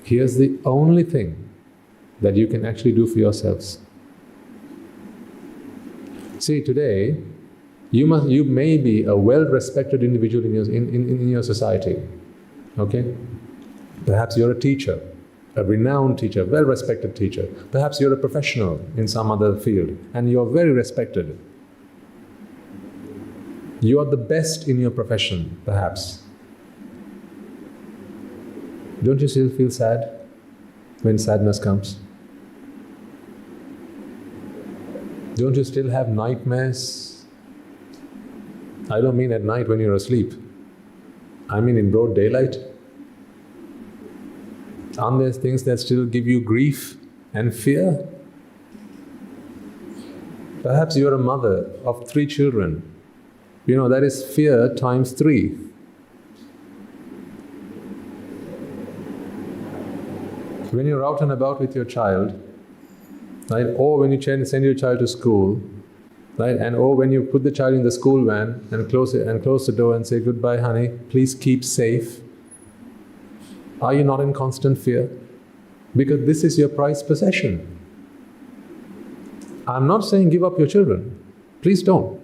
Here's the only thing that you can actually do for yourselves. See, today, you may be a well-respected individual in your society. Okay? Perhaps you're a teacher, a renowned teacher, well-respected teacher. Perhaps you're a professional in some other field and you're very respected. You are the best in your profession, perhaps. Don't you still feel sad when sadness comes? Don't you still have nightmares? I don't mean at night when you're asleep. I mean in broad daylight. Aren't there things that still give you grief and fear? Perhaps you're a mother of 3 children. That is fear times 3. When you're out and about with your child, right, or when you send your child to school, right, or when you put the child in the school van and close the door and say, goodbye honey, please keep safe. Are you not in constant fear? Because this is your prized possession. I'm not saying give up your children. Please don't.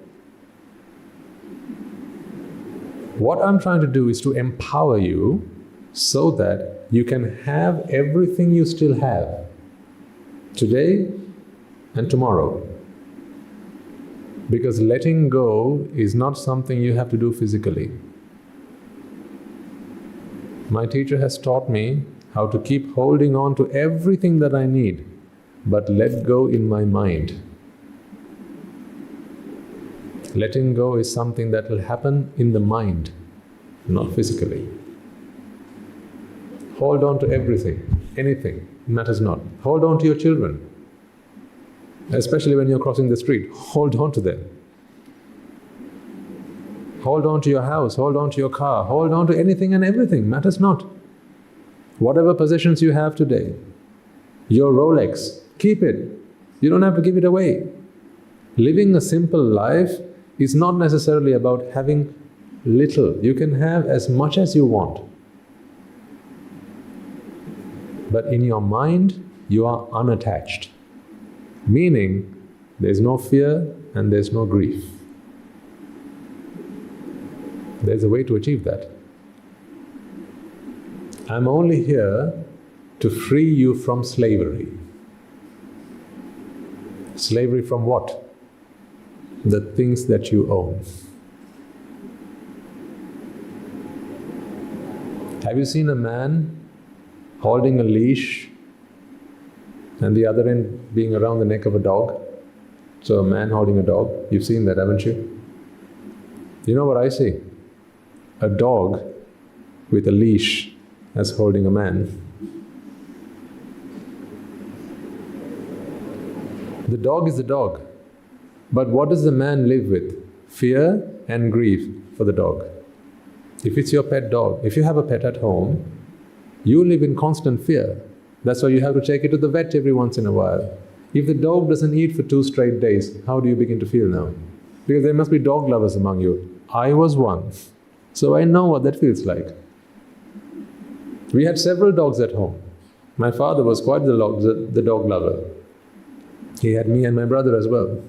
What I'm trying to do is to empower you so that you can have everything you still have today and tomorrow. Because letting go is not something you have to do physically. My teacher has taught me how to keep holding on to everything that I need, but let go in my mind. Letting go is something that will happen in the mind, not physically. Hold on to everything, anything, matters not. Hold on to your children, especially when you're crossing the street. Hold on to them. Hold on to your house, hold on to your car, hold on to anything and everything, matters not. Whatever possessions you have today, your Rolex, keep it. You don't have to give it away. Living a simple life is not necessarily about having little. You can have as much as you want. But in your mind, you are unattached. Meaning, there's no fear and there's no grief. There's a way to achieve that. I'm only here to free you from slavery. Slavery from what? The things that you own. Have you seen a man holding a leash and the other end being around the neck of a dog? So a man holding a dog, you've seen that, haven't you? You know what I see? A dog with a leash as holding a man. The dog is the dog, but what does the man live with? Fear and grief for the dog. If it's your pet dog, if you have a pet at home, you live in constant fear. That's why you have to take it to the vet every once in a while. If the dog doesn't eat for 2 straight days, how do you begin to feel now? Because there must be dog lovers among you. I was one, so I know what that feels like. We had several dogs at home. My father was quite the dog lover. He had me and my brother as well.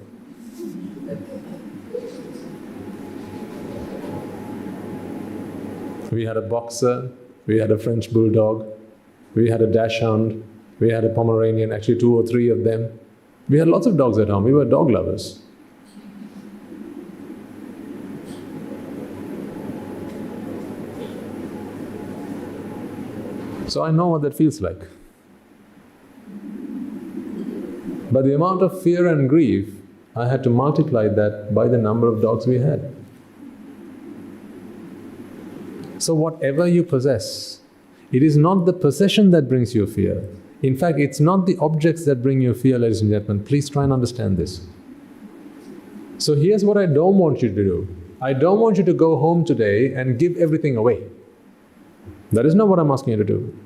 We had a boxer, we had a French bulldog, we had a dachshund, we had a Pomeranian, actually 2 or 3 of them. We had lots of dogs at home, we were dog lovers. So I know what that feels like. But the amount of fear and grief, I had to multiply that by the number of dogs we had. So whatever you possess, it is not the possession that brings you fear. In fact, it's not the objects that bring you fear, ladies and gentlemen. Please try and understand this. So here's what I don't want you to do. I don't want you to go home today and give everything away. That is not what I'm asking you to do.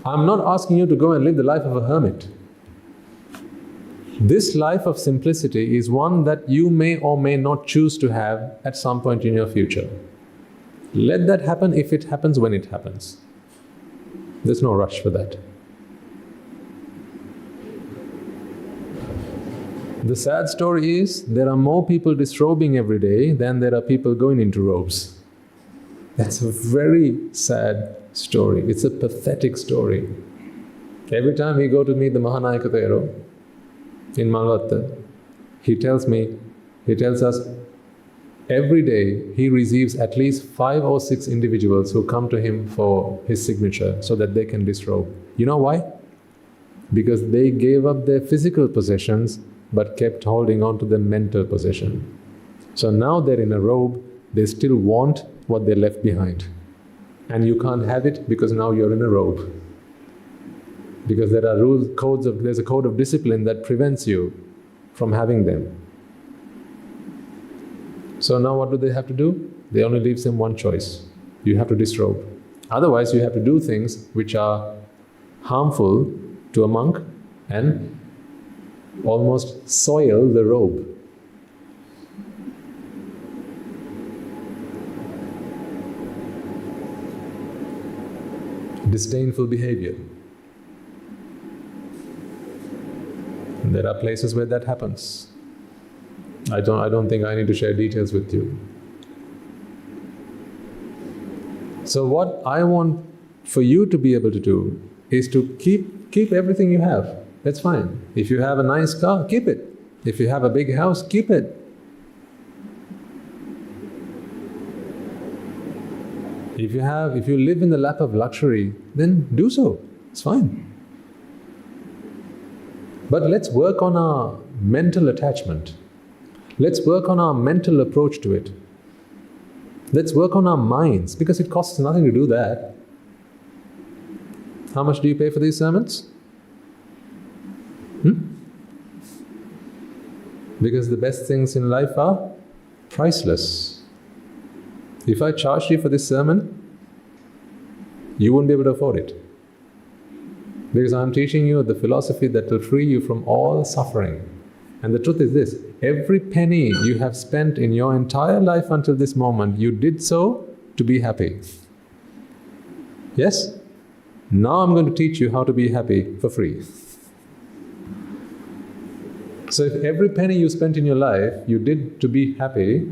I'm not asking you to go and live the life of a hermit. This life of simplicity is one that you may or may not choose to have at some point in your future. Let that happen if it happens when it happens. There's no rush for that. The sad story is, there are more people disrobing every day than there are people going into robes. That's a very sad story. It's a pathetic story. Every time we go to meet the Mahanayaka Thero in Malvatta, he tells us, every day he receives at least 5 or 6 individuals who come to him for his signature so that they can disrobe. You know why? Because they gave up their physical possessions but kept holding on to the mental possession. So now they're in a robe, they still want what they left behind. And you can't have it because now you're in a robe. Because there are there's a code of discipline that prevents you from having them. So now what do they have to do? They only leaves them one choice. You have to disrobe. Otherwise you have to do things which are harmful to a monk and almost soil the robe. Disdainful behavior. And there are places where that happens. I don't think I need to share details with you. So what I want for you to be able to do is to keep everything you have. That's fine. If you have a nice car, keep it. If you have a big house, keep it. If you live in the lap of luxury, then do so. It's fine. But let's work on our mental attachment. Let's work on our mental approach to it. Let's work on our minds, because it costs nothing to do that. How much do you pay for these sermons? Because the best things in life are priceless. If I charged you for this sermon, you wouldn't be able to afford it. Because I'm teaching you the philosophy that will free you from all suffering. And the truth is this, every penny you have spent in your entire life until this moment, you did so to be happy. Yes? Now I'm going to teach you how to be happy for free. So if every penny you spent in your life, you did to be happy,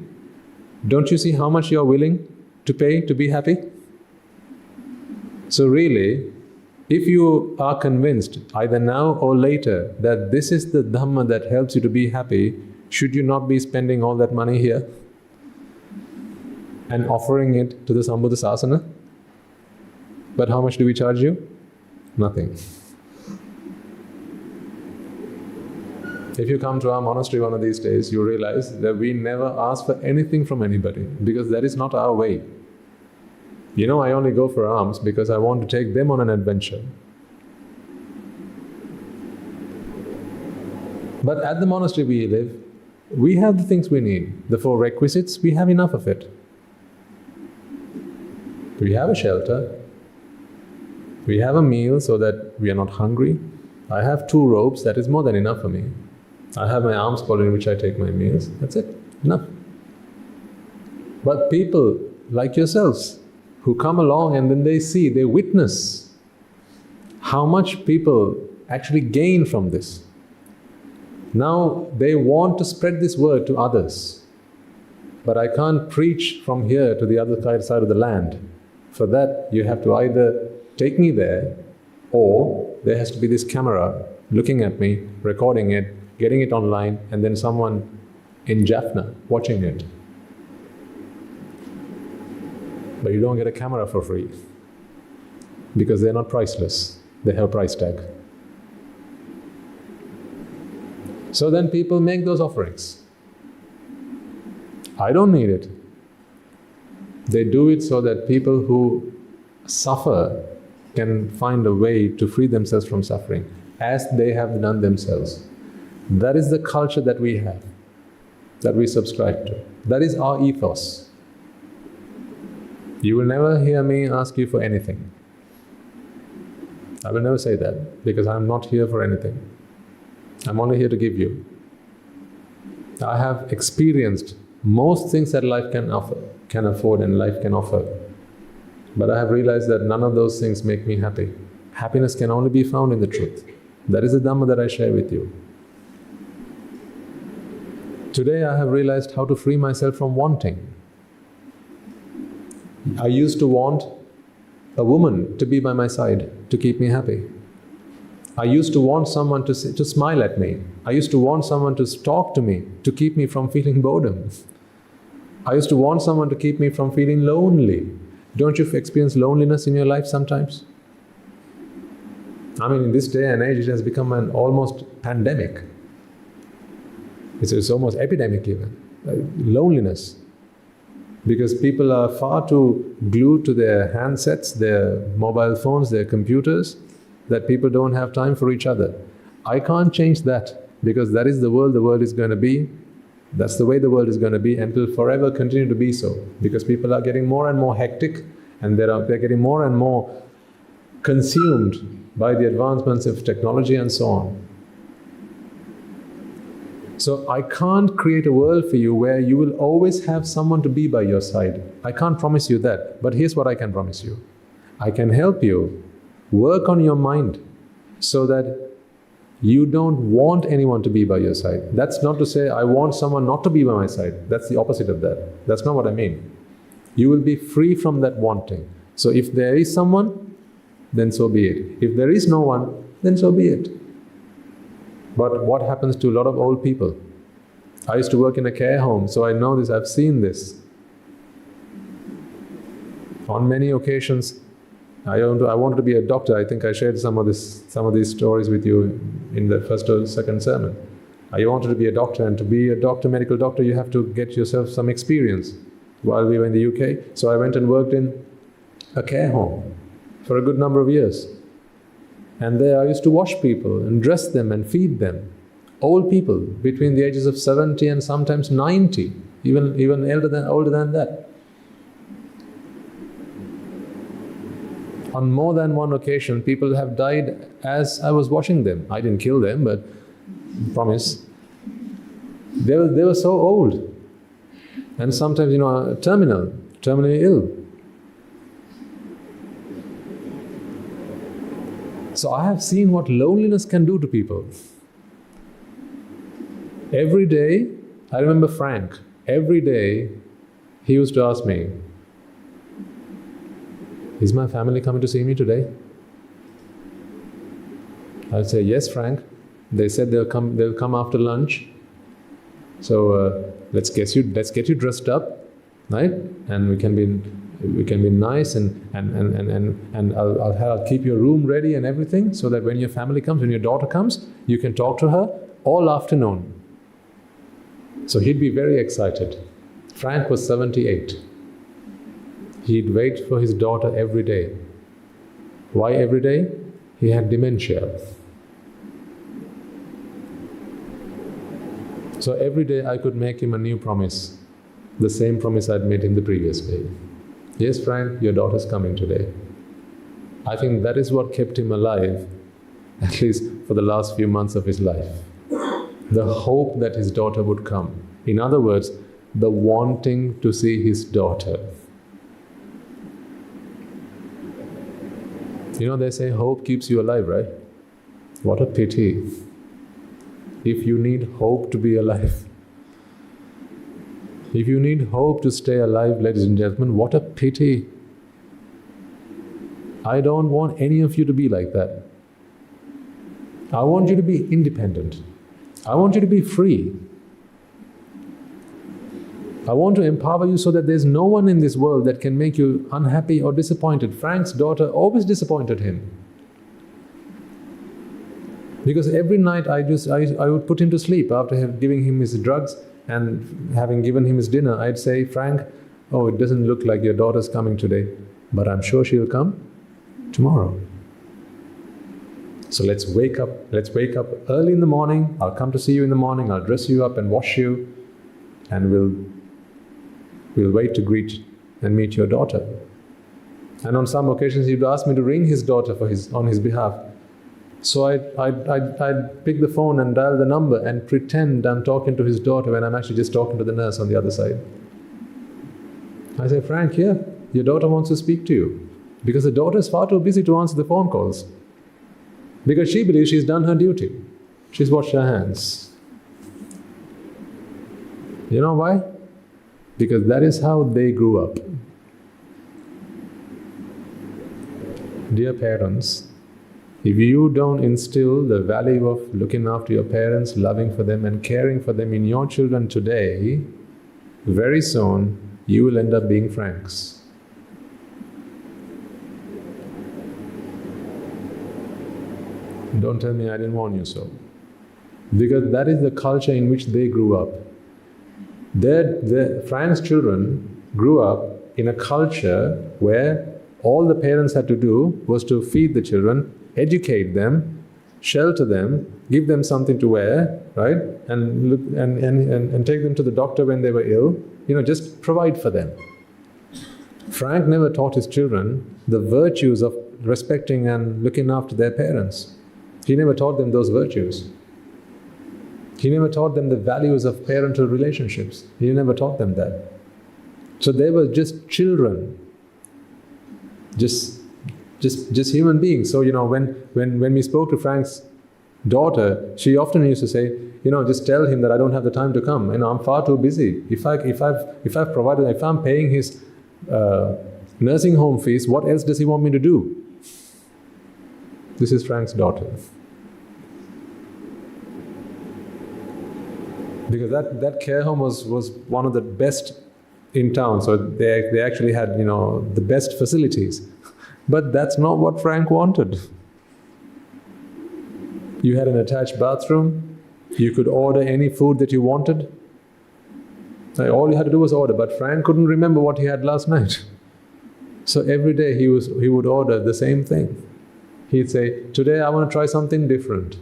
don't you see how much you're willing to pay to be happy? So really, if you are convinced, either now or later, that this is the Dhamma that helps you to be happy, should you not be spending all that money here and offering it to the Sambuddha Sasana? But how much do we charge you? Nothing. If you come to our monastery one of these days, you realize that we never ask for anything from anybody, because that is not our way. You know, I only go for alms because I want to take them on an adventure. But at the monastery we live, we have the things we need. The 4 requisites, we have enough of it. We have a shelter. We have a meal so that we are not hungry. I have 2 robes, that is more than enough for me. I have my alms bowl in which I take my meals. That's it, enough. But people like yourselves, who come along and then they see, they witness how much people actually gain from this. Now they want to spread this word to others. But I can't preach from here to the other side of the land. For that, you have to either take me there, or there has to be this camera looking at me, recording it, getting it online, and then someone in Jaffna watching it. But you don't get a camera for free, because they're not priceless. They have a price tag. So then people make those offerings. I don't need it. They do it so that people who suffer can find a way to free themselves from suffering, as they have done themselves. That is the culture that we have, that we subscribe to. That is our ethos. You will never hear me ask you for anything. I will never say that, because I am not here for anything. I'm only here to give you. I have experienced most things that life can afford and life can offer. But I have realized that none of those things make me happy. Happiness can only be found in the truth. That is the Dhamma that I share with you. Today I have realized how to free myself from wanting. I used to want a woman to be by my side to keep me happy. I used to want someone to smile at me. I used to want someone to talk to me to keep me from feeling boredom. I used to want someone to keep me from feeling lonely. Don't you experience loneliness in your life sometimes? I mean, in this day and age, it has become an almost pandemic. It's almost epidemic even. Loneliness. Because people are far too glued to their handsets, their mobile phones, their computers, that people don't have time for each other. I can't change that, because that is the world is going to be. That's the way the world is going to be, and will forever continue to be so. Because people are getting more and more hectic, and they're getting more and more consumed by the advancements of technology and so on. So I can't create a world for you where you will always have someone to be by your side. I can't promise you that, but here's what I can promise you. I can help you work on your mind so that you don't want anyone to be by your side. That's not to say I want someone not to be by my side. That's the opposite of that. That's not what I mean. You will be free from that wanting. So if there is someone, then so be it. If there is no one, then so be it. But what happens to a lot of old people? I used to work in a care home, so I know this, I've seen this. On many occasions, I wanted to be a doctor. I think I shared some of these stories with you in the first or second sermon. I wanted to be a doctor, and to be a doctor, medical doctor, you have to get yourself some experience. While we were in the UK, so I went and worked in a care home for a good number of years. And there I used to wash people and dress them and feed them. Old people between the ages of 70 and sometimes 90, even older than that. on more than one occasion, people have died as I was watching them. I didn't kill them, but promise. They were so old. And sometimes, terminally ill. So I have seen what loneliness can do to people. Every day, I remember Frank, every day he used to ask me, "Is my family coming to see me today?" I'd say, "Yes, Frank. They said they'll come after lunch. So let's get you dressed up, right? And we can be nice and I'll keep your room ready and everything, so that when your family comes, when your daughter comes, you can talk to her all afternoon." So he'd be very excited. Frank was 78. He'd wait for his daughter every day. Why every day? He had dementia. So every day I could make him a new promise, the same promise I'd made him the previous day. "Yes, Frank, your daughter's coming today." I think that is what kept him alive, at least for the last few months of his life. The hope that his daughter would come. In other words, the wanting to see his daughter. They say hope keeps you alive, right? What a pity. If you need hope to be alive, if you need hope to stay alive, ladies and gentlemen, what a pity. I don't want any of you to be like that. I want you to be independent. I want you to be free. I want to empower you so that there's no one in this world that can make you unhappy or disappointed. Frank's daughter always disappointed him. Because every night I would put him to sleep after giving him his drugs and having given him his dinner. I'd say, "Frank, oh, it doesn't look like your daughter's coming today, but I'm sure she'll come tomorrow. So let's wake up early in the morning. I'll come to see you in the morning. I'll dress you up and wash you, and we'll wait to greet and meet your daughter." And on some occasions he'd ask me to ring his daughter on his behalf. So I'd pick the phone and dial the number and pretend I'm talking to his daughter when I'm actually just talking to the nurse on the other side. I say, "Frank, yeah, your daughter wants to speak to you." Because the daughter is far too busy to answer the phone calls. Because she believes she's done her duty. She's washed her hands. You know why? Because that is how they grew up. Dear parents, if you don't instill the value of looking after your parents, loving for them and caring for them in your children today, very soon you will end up being Franks. Don't tell me I didn't warn you so. Because that is the culture in which they grew up. Frank's children grew up in a culture where all the parents had to do was to feed the children, educate them, shelter them, give them something to wear, right? And take them to the doctor when they were ill. Just provide for them. Frank never taught his children the virtues of respecting and looking after their parents. He never taught them those virtues. He never taught them the values of parental relationships. He never taught them that. So they were just children, just human beings. So when we spoke to Frank's daughter, she often used to say, just tell him that I don't have the time to come. I'm far too busy. If I'm paying his nursing home fees, what else does he want me to do? This is Frank's daughter. Because that care home was one of the best in town, so they actually had the best facilities. But that's not what Frank wanted. You had an attached bathroom, you could order any food that you wanted. All you had to do was order, but Frank couldn't remember what he had last night. So every day he would order the same thing. He'd say, "Today I want to try something different."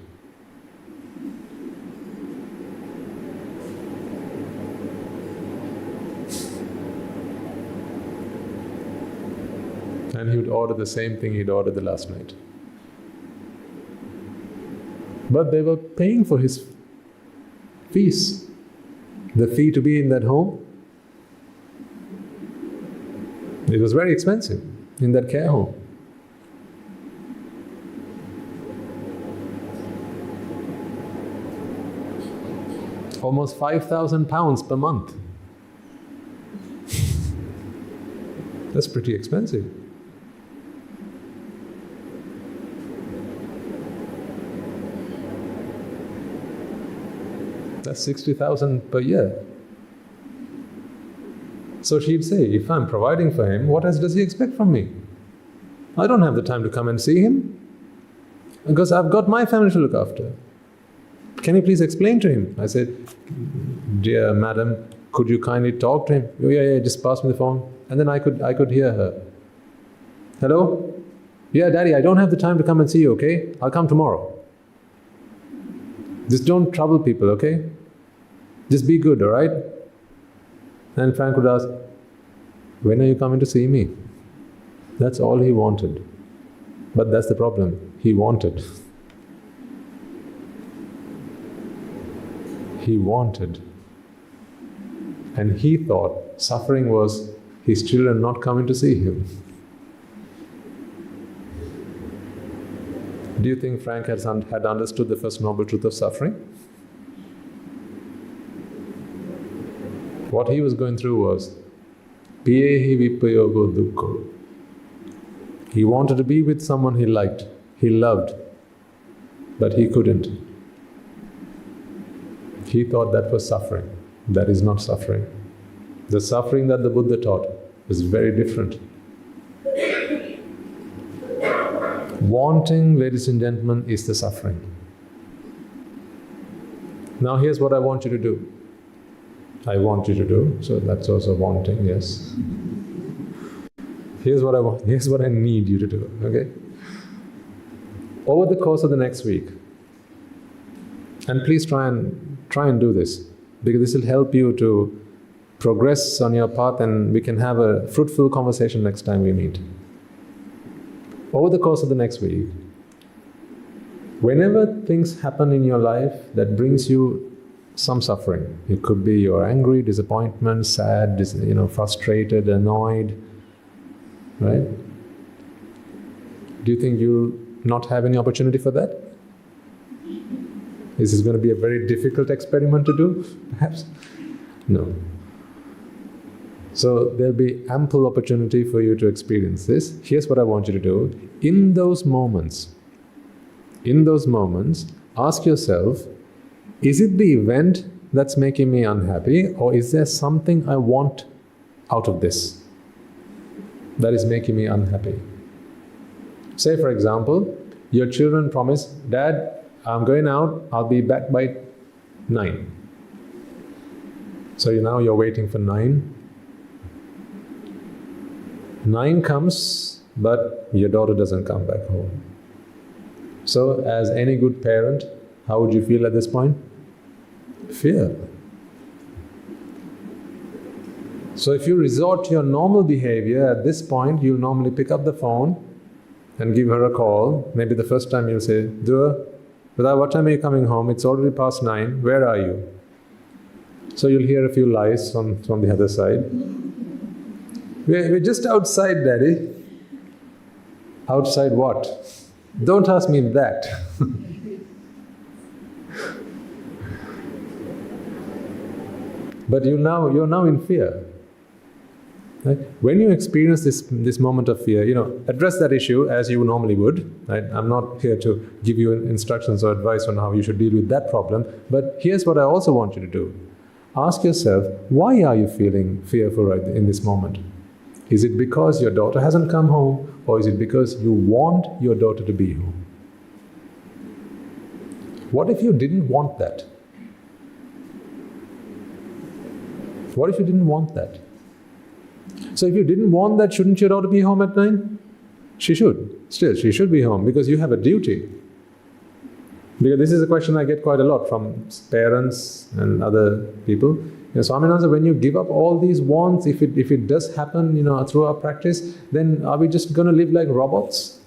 and he would order the same thing he'd ordered the last night. But they were paying for his fees. The fee to be in that home, it was very expensive in that care home. Almost £5,000 per month. That's pretty expensive. That's 60,000 per year. So she'd say, if I'm providing for him, what else does he expect from me? I don't have the time to come and see him because I've got my family to look after. Can you please explain to him? I said, dear madam, could you kindly talk to him? Oh, yeah, just pass me the phone. And then I could hear her. Hello? Yeah, Daddy, I don't have the time to come and see you, okay? I'll come tomorrow. Just don't trouble people, okay? Just be good, all right? And Frank would ask, when are you coming to see me? That's all he wanted. But that's the problem. He wanted. He wanted. And he thought suffering was his children not coming to see him. Do you think Frank had understood the first noble truth of suffering? What he was going through was piyehi vipayogo dukkho. He wanted to be with someone he liked, he loved, but he couldn't. He thought that was suffering. That is not suffering. The suffering that the Buddha taught is very different. Wanting, ladies and gentlemen, is the suffering. Now here's what I want you to do. I want you to do, so that's also wanting, yes. Here's what I want, here's what I need you to do, okay? Over the course of the next week, and please try and do this, because this will help you to progress on your path and we can have a fruitful conversation next time we meet. Over the course of the next week, whenever things happen in your life that brings you some suffering, it could be you're angry, disappointment, sad, frustrated, annoyed, right? Do you think you'll not have any opportunity for that? Is this going to be a very difficult experiment to do, perhaps? No. So there'll be ample opportunity for you to experience this. Here's what I want you to do. In those moments, ask yourself, is it the event that's making me unhappy, or is there something I want out of this that is making me unhappy? Say, for example, your children promise, Dad, I'm going out, I'll be back by 9. So now you're waiting for 9. 9 comes, but your daughter doesn't come back home. So as any good parent, how would you feel at this point? Fear. So if you resort to your normal behavior at this point, you'll normally pick up the phone and give her a call. Maybe the first time you'll say, Dua, what time are you coming home? It's already past 9. Where are you? So you'll hear a few lies from the other side. We're just outside, Daddy. Outside what? Don't ask me that. But you're now in fear. Right? When you experience this moment of fear, address that issue as you normally would. Right? I'm not here to give you instructions or advice on how you should deal with that problem. But here's what I also want you to do. Ask yourself, why are you feeling fearful right in this moment? Is it because your daughter hasn't come home, or is it because you want your daughter to be home? What if you didn't want that? What if you didn't want that? So if you didn't want that, shouldn't your daughter be home at 9? She should. Still, she should be home because you have a duty. Because this is a question I get quite a lot from parents and other people. Swaminathan, when you give up all these wants, if it does happen, through our practice, then are we just going to live like robots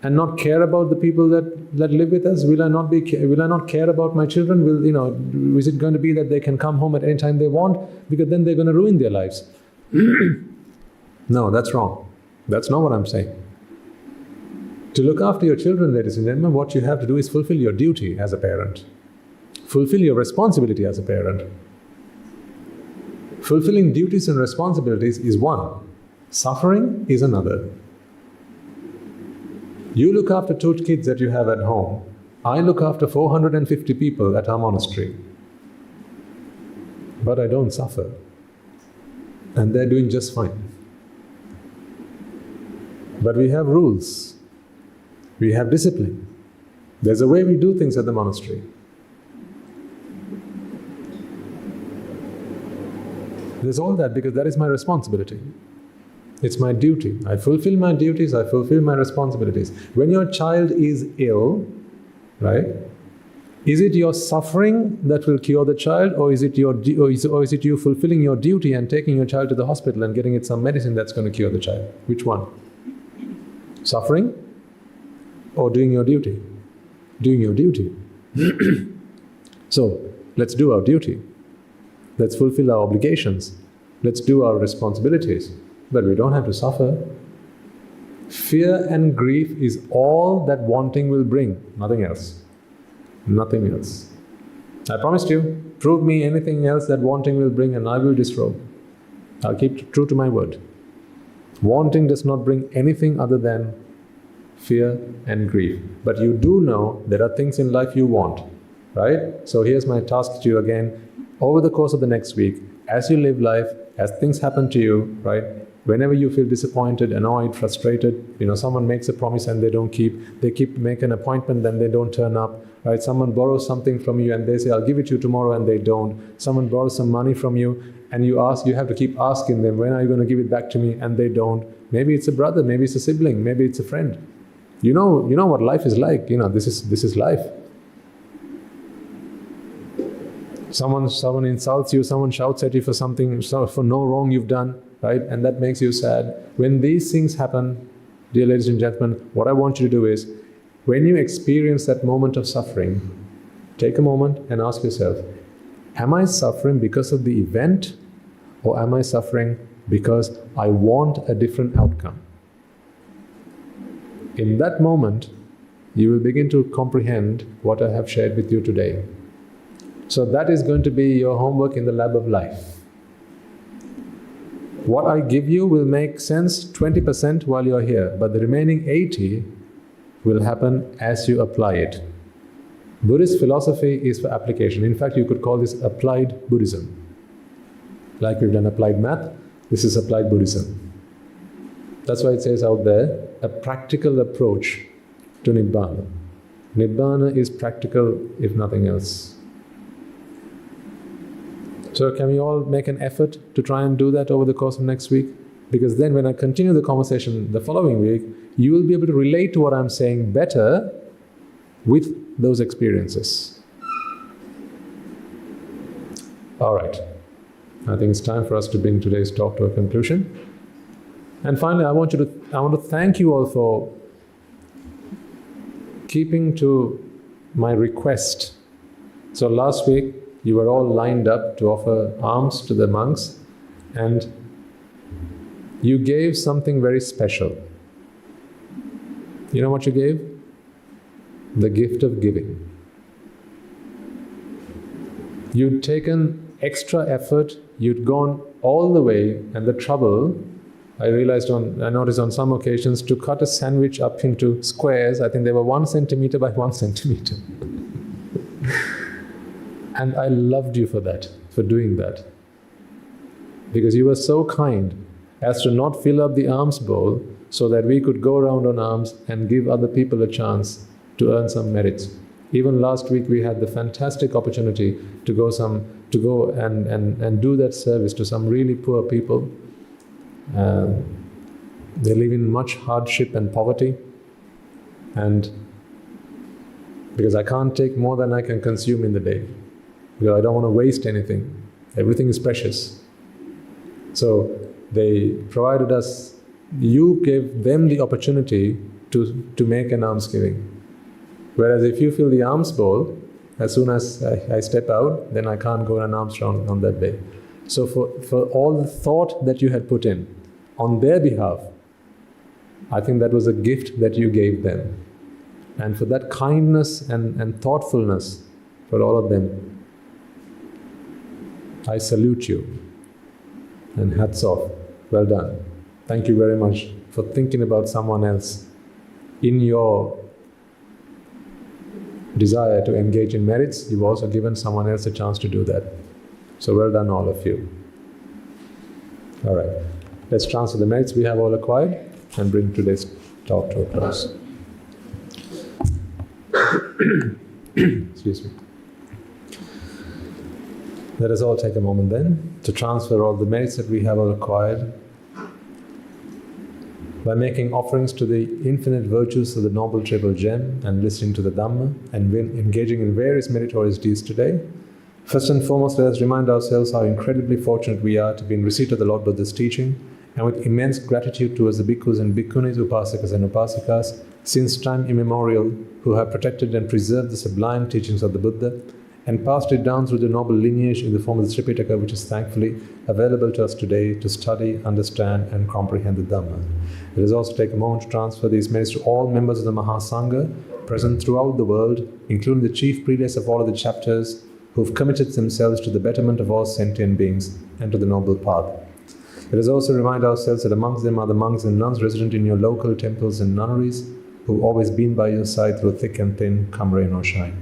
and not care about the people that live with us? Will I not care about my children? Is it going to be that they can come home at any time they want? Because then they're going to ruin their lives. No, that's wrong. That's not what I'm saying. To look after your children, ladies and gentlemen, what you have to do is fulfill your duty as a parent. Fulfill your responsibility as a parent. Fulfilling duties and responsibilities is one. Suffering is another. You look after 2 kids that you have at home. I look after 450 people at our monastery. But I don't suffer. And they're doing just fine. But we have rules. We have discipline. There's a way we do things at the monastery. There's all that because that is my responsibility. It's my duty. I fulfill my duties, I fulfill my responsibilities. When your child is ill, right? Is it your suffering that will cure the child, or is it you fulfilling your duty and taking your child to the hospital and getting it some medicine that's going to cure the child? Which one? Suffering or doing your duty? Doing your duty. So, let's do our duty. Let's fulfill our obligations. Let's do our responsibilities. But we don't have to suffer. Fear and grief is all that wanting will bring. Nothing else. Nothing else. I promised you, prove me anything else that wanting will bring and I will disrobe. I'll keep true to my word. Wanting does not bring anything other than fear and grief. But you do know there are things in life you want, right? So here's my task to you again. Over the course of the next week, as you live life, as things happen to you, right? Whenever you feel disappointed, annoyed, frustrated, someone makes a promise and they don't keep, they make an appointment then they don't turn up, right? Someone borrows something from you and they say, I'll give it to you tomorrow, and they don't. Someone borrows some money from you and you have to keep asking them, when are you going to give it back to me? And they don't. Maybe it's a brother, maybe it's a sibling, maybe it's a friend. You know what life is like, this is life. Someone insults you, someone shouts at you for something, for no wrong you've done, right? And that makes you sad. When these things happen, dear ladies and gentlemen, what I want you to do is, when you experience that moment of suffering, take a moment and ask yourself, am I suffering because of the event, or am I suffering because I want a different outcome? In that moment, you will begin to comprehend what I have shared with you today. So that is going to be your homework in the lab of life. What I give you will make sense 20% while you're here, but the remaining 80 will happen as you apply it. Buddhist philosophy is for application. In fact, you could call this applied Buddhism. Like we've done applied math, this is applied Buddhism. That's why it says out there, a practical approach to Nibbana. Nibbana is practical, if nothing else. So can we all make an effort to try and do that over the course of next week? Because then when I continue the conversation the following week, you will be able to relate to what I'm saying better with those experiences. All right. I think it's time for us to bring today's talk to a conclusion. And finally, I want to thank you all for keeping to my request. So last week, you were all lined up to offer alms to the monks, and you gave something very special. You know what you gave? The gift of giving. You'd taken extra effort, you'd gone all the way, and the trouble, I noticed on some occasions, to cut a sandwich up into squares. I think they were 1 centimeter by 1 centimeter. And I loved you for that, for doing that. Because you were so kind as to not fill up the alms bowl so that we could go around on alms and give other people a chance to earn some merits. Even last week we had the fantastic opportunity to go and do that service to some really poor people. They live in much hardship and poverty, and Because I can't take more than I can consume in the day. Because I don't want to waste anything. Everything is precious. So they provided us, you gave them the opportunity to make an almsgiving. Whereas if you fill the alms bowl, as soon as I step out, then I can't go an alms round on that day. So for all the thought that you had put in on their behalf, I think that was a gift that you gave them. And for that kindness and thoughtfulness for all of them, I salute you. And hats off. Well done. Thank you very much for thinking about someone else in your desire to engage in merits. You've also given someone else a chance to do that. So well done, all of you. All right. Let's transfer the merits we have all acquired and bring today's talk to a close. Excuse me. Let us all take a moment then to transfer all the merits that we have all acquired by making offerings to the infinite virtues of the Noble Triple Gem and listening to the Dhamma and engaging in various meritorious deeds today. First and foremost, let us remind ourselves how incredibly fortunate we are to be in receipt of the Lord Buddha's teaching, and with immense gratitude towards the bhikkhus and bhikkhunis, upasakas and upasikas, since time immemorial, who have protected and preserved the sublime teachings of the Buddha and passed it down through the noble lineage in the form of the Tripitaka, which is thankfully available to us today to study, understand and comprehend the Dhamma. Let us also take a moment to transfer these merits to all members of the Mahasangha present throughout the world, including the chief prelates of all of the chapters, who have committed themselves to the betterment of all sentient beings and to the noble path. Let us also remind ourselves that amongst them are the monks and nuns resident in your local temples and nunneries, who have always been by your side through thick and thin, come rain or shine.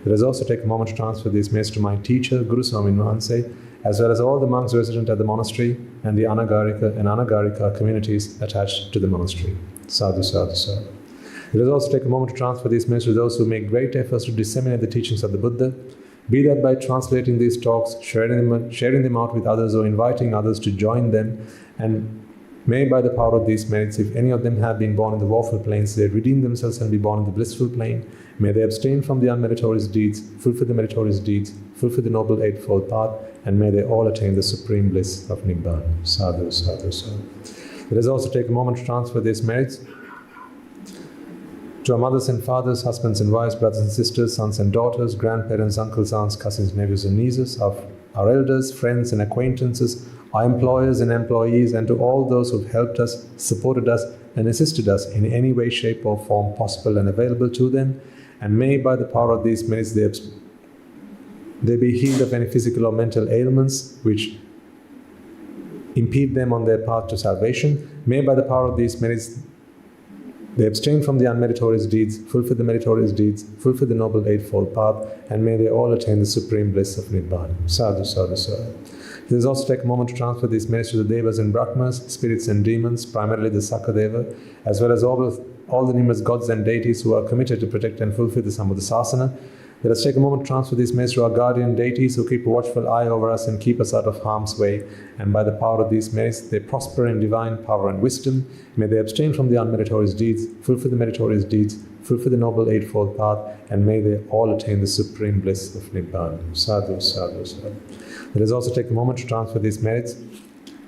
Let us also take a moment to transfer these merits to my teacher, Guru Swami Mahanse, as well as all the monks resident at the monastery and the Anagarika and Anagarika communities attached to the monastery. Sadhu, sadhu, sadhu. Let us also take a moment to transfer these merits to those who make great efforts to disseminate the teachings of the Buddha, be that by translating these talks, sharing them out with others, or inviting others to join them. And may by the power of these merits, if any of them have been born in the woeful planes, they redeem themselves and be born in the blissful plane. May they abstain from the unmeritorious deeds, fulfill the meritorious deeds, fulfill the noble eightfold path, and may they all attain the supreme bliss of Nibbana. Sadhu, sadhu, sadhu. Let us also take a moment to transfer these merits to our mothers and fathers, husbands and wives, brothers and sisters, sons and daughters, grandparents, uncles, aunts, cousins, nephews and nieces, our elders, friends and acquaintances, our employers and employees, and to all those who've helped us, supported us, and assisted us in any way, shape or form possible and available to them. And may by the power of these merits they be healed of any physical or mental ailments which impede them on their path to salvation. May by the power of these merits they abstain from the unmeritorious deeds, fulfill the meritorious deeds, fulfill the noble eightfold path, and may they all attain the supreme bliss of Nibbana. Sadhu, sadhu, sadhu. Let us also take a moment to transfer these merits to the Devas and Brahmas, spirits and demons, primarily the Sakadeva, as well as all the numerous gods and deities who are committed to protect and fulfill the Sambuddhasasana. Let us take a moment to transfer these merits to our guardian deities who keep a watchful eye over us and keep us out of harm's way. And by the power of these merits, they prosper in divine power and wisdom. May they abstain from the unmeritorious deeds, fulfill the meritorious deeds, fulfill the noble eightfold path, and may they all attain the supreme bliss of Nibbana. Sadhu, sadhu, sadhu. Let us also take a moment to transfer these merits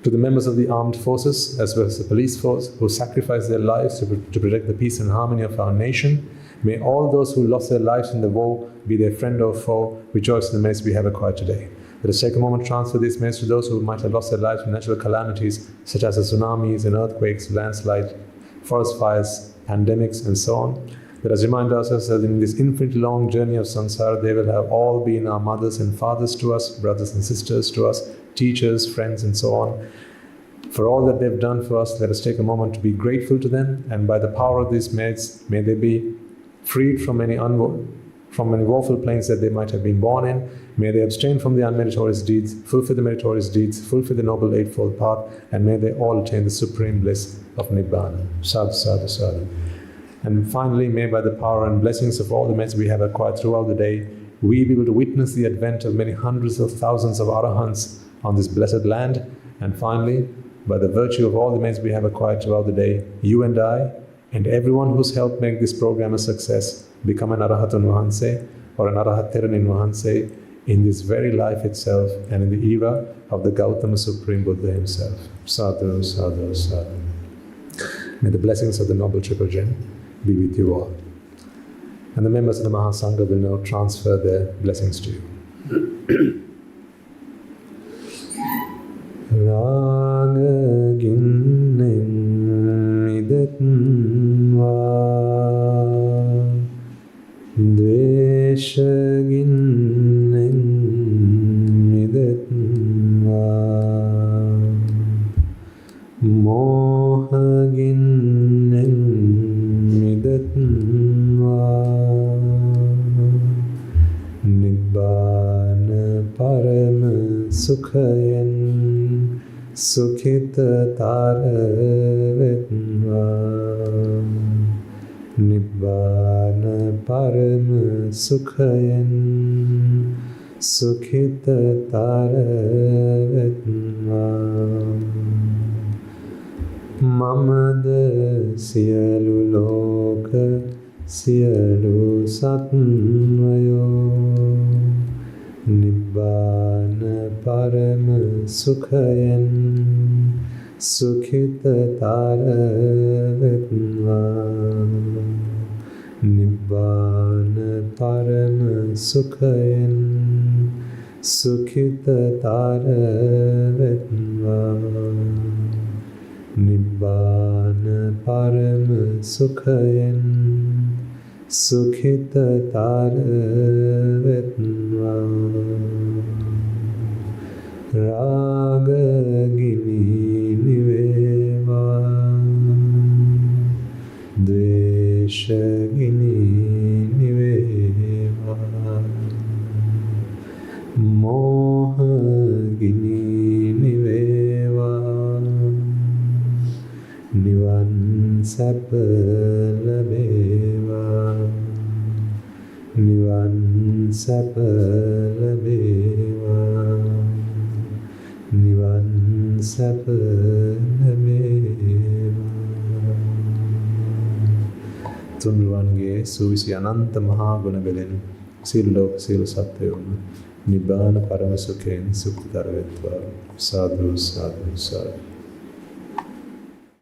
to the members of the armed forces as well as the police force who sacrifice their lives to protect the peace and harmony of our nation. May all those who lost their lives in the war, be their friend or foe, rejoice in the merits we have acquired today. Let us take a moment to transfer these merits to those who might have lost their lives in natural calamities such as the tsunamis and earthquakes, landslides, forest fires, pandemics and so on. Let us remind ourselves that in this infinitely long journey of samsara, they will have all been our mothers and fathers to us, brothers and sisters to us, teachers, friends and so on. For all that they've done for us, let us take a moment to be grateful to them, and by the power of these merits, may they be freed from any woeful planes that they might have been born in. May they abstain from the unmeritorious deeds, fulfill the meritorious deeds, fulfill the noble eightfold path, and may they all attain the supreme bliss of Nibbana. Sadhu, sadhu, sadhu. And finally, may by the power and blessings of all the merits we have acquired throughout the day, we be able to witness the advent of many hundreds of thousands of arahants on this blessed land. And finally, by the virtue of all the merits we have acquired throughout the day, you and I, and everyone who's helped make this program a success, become an Arahatun Wahanse or an Arahat Theranin Wahanse in this very life itself and in the era of the Gautama Supreme Buddha himself. Sadhu, sadhu, sadhu. May the blessings of the Noble Triple Gem be with you all. And the members of the Mahasangha will now transfer their blessings to you. Raga ginnen midatva Dvesha ginnen midatva Moha ginnen midatva Nibbana parama sukhayan Sukhita taravetva Nibbana parama sukhayan Sukhita taravetva Mamada siyalu loka siyalu satvayo Nibbana parama sukhayan Sukhita taravetva Nibbana parama sukhayan Sukhita taravetva Nibbana parama sukhayan Sukhita taravetva Raga gini niveva Dvesha gini niveva Moha gini niveva Nivan sapa labeva Nivan sapa labeva Nivan sapa labeva Tunruvange suvisi ananta mahaguna belin Sillok sil satyona Nibbana paramasukhen sukhtaravetva Sadhu, sadhu, sadhu.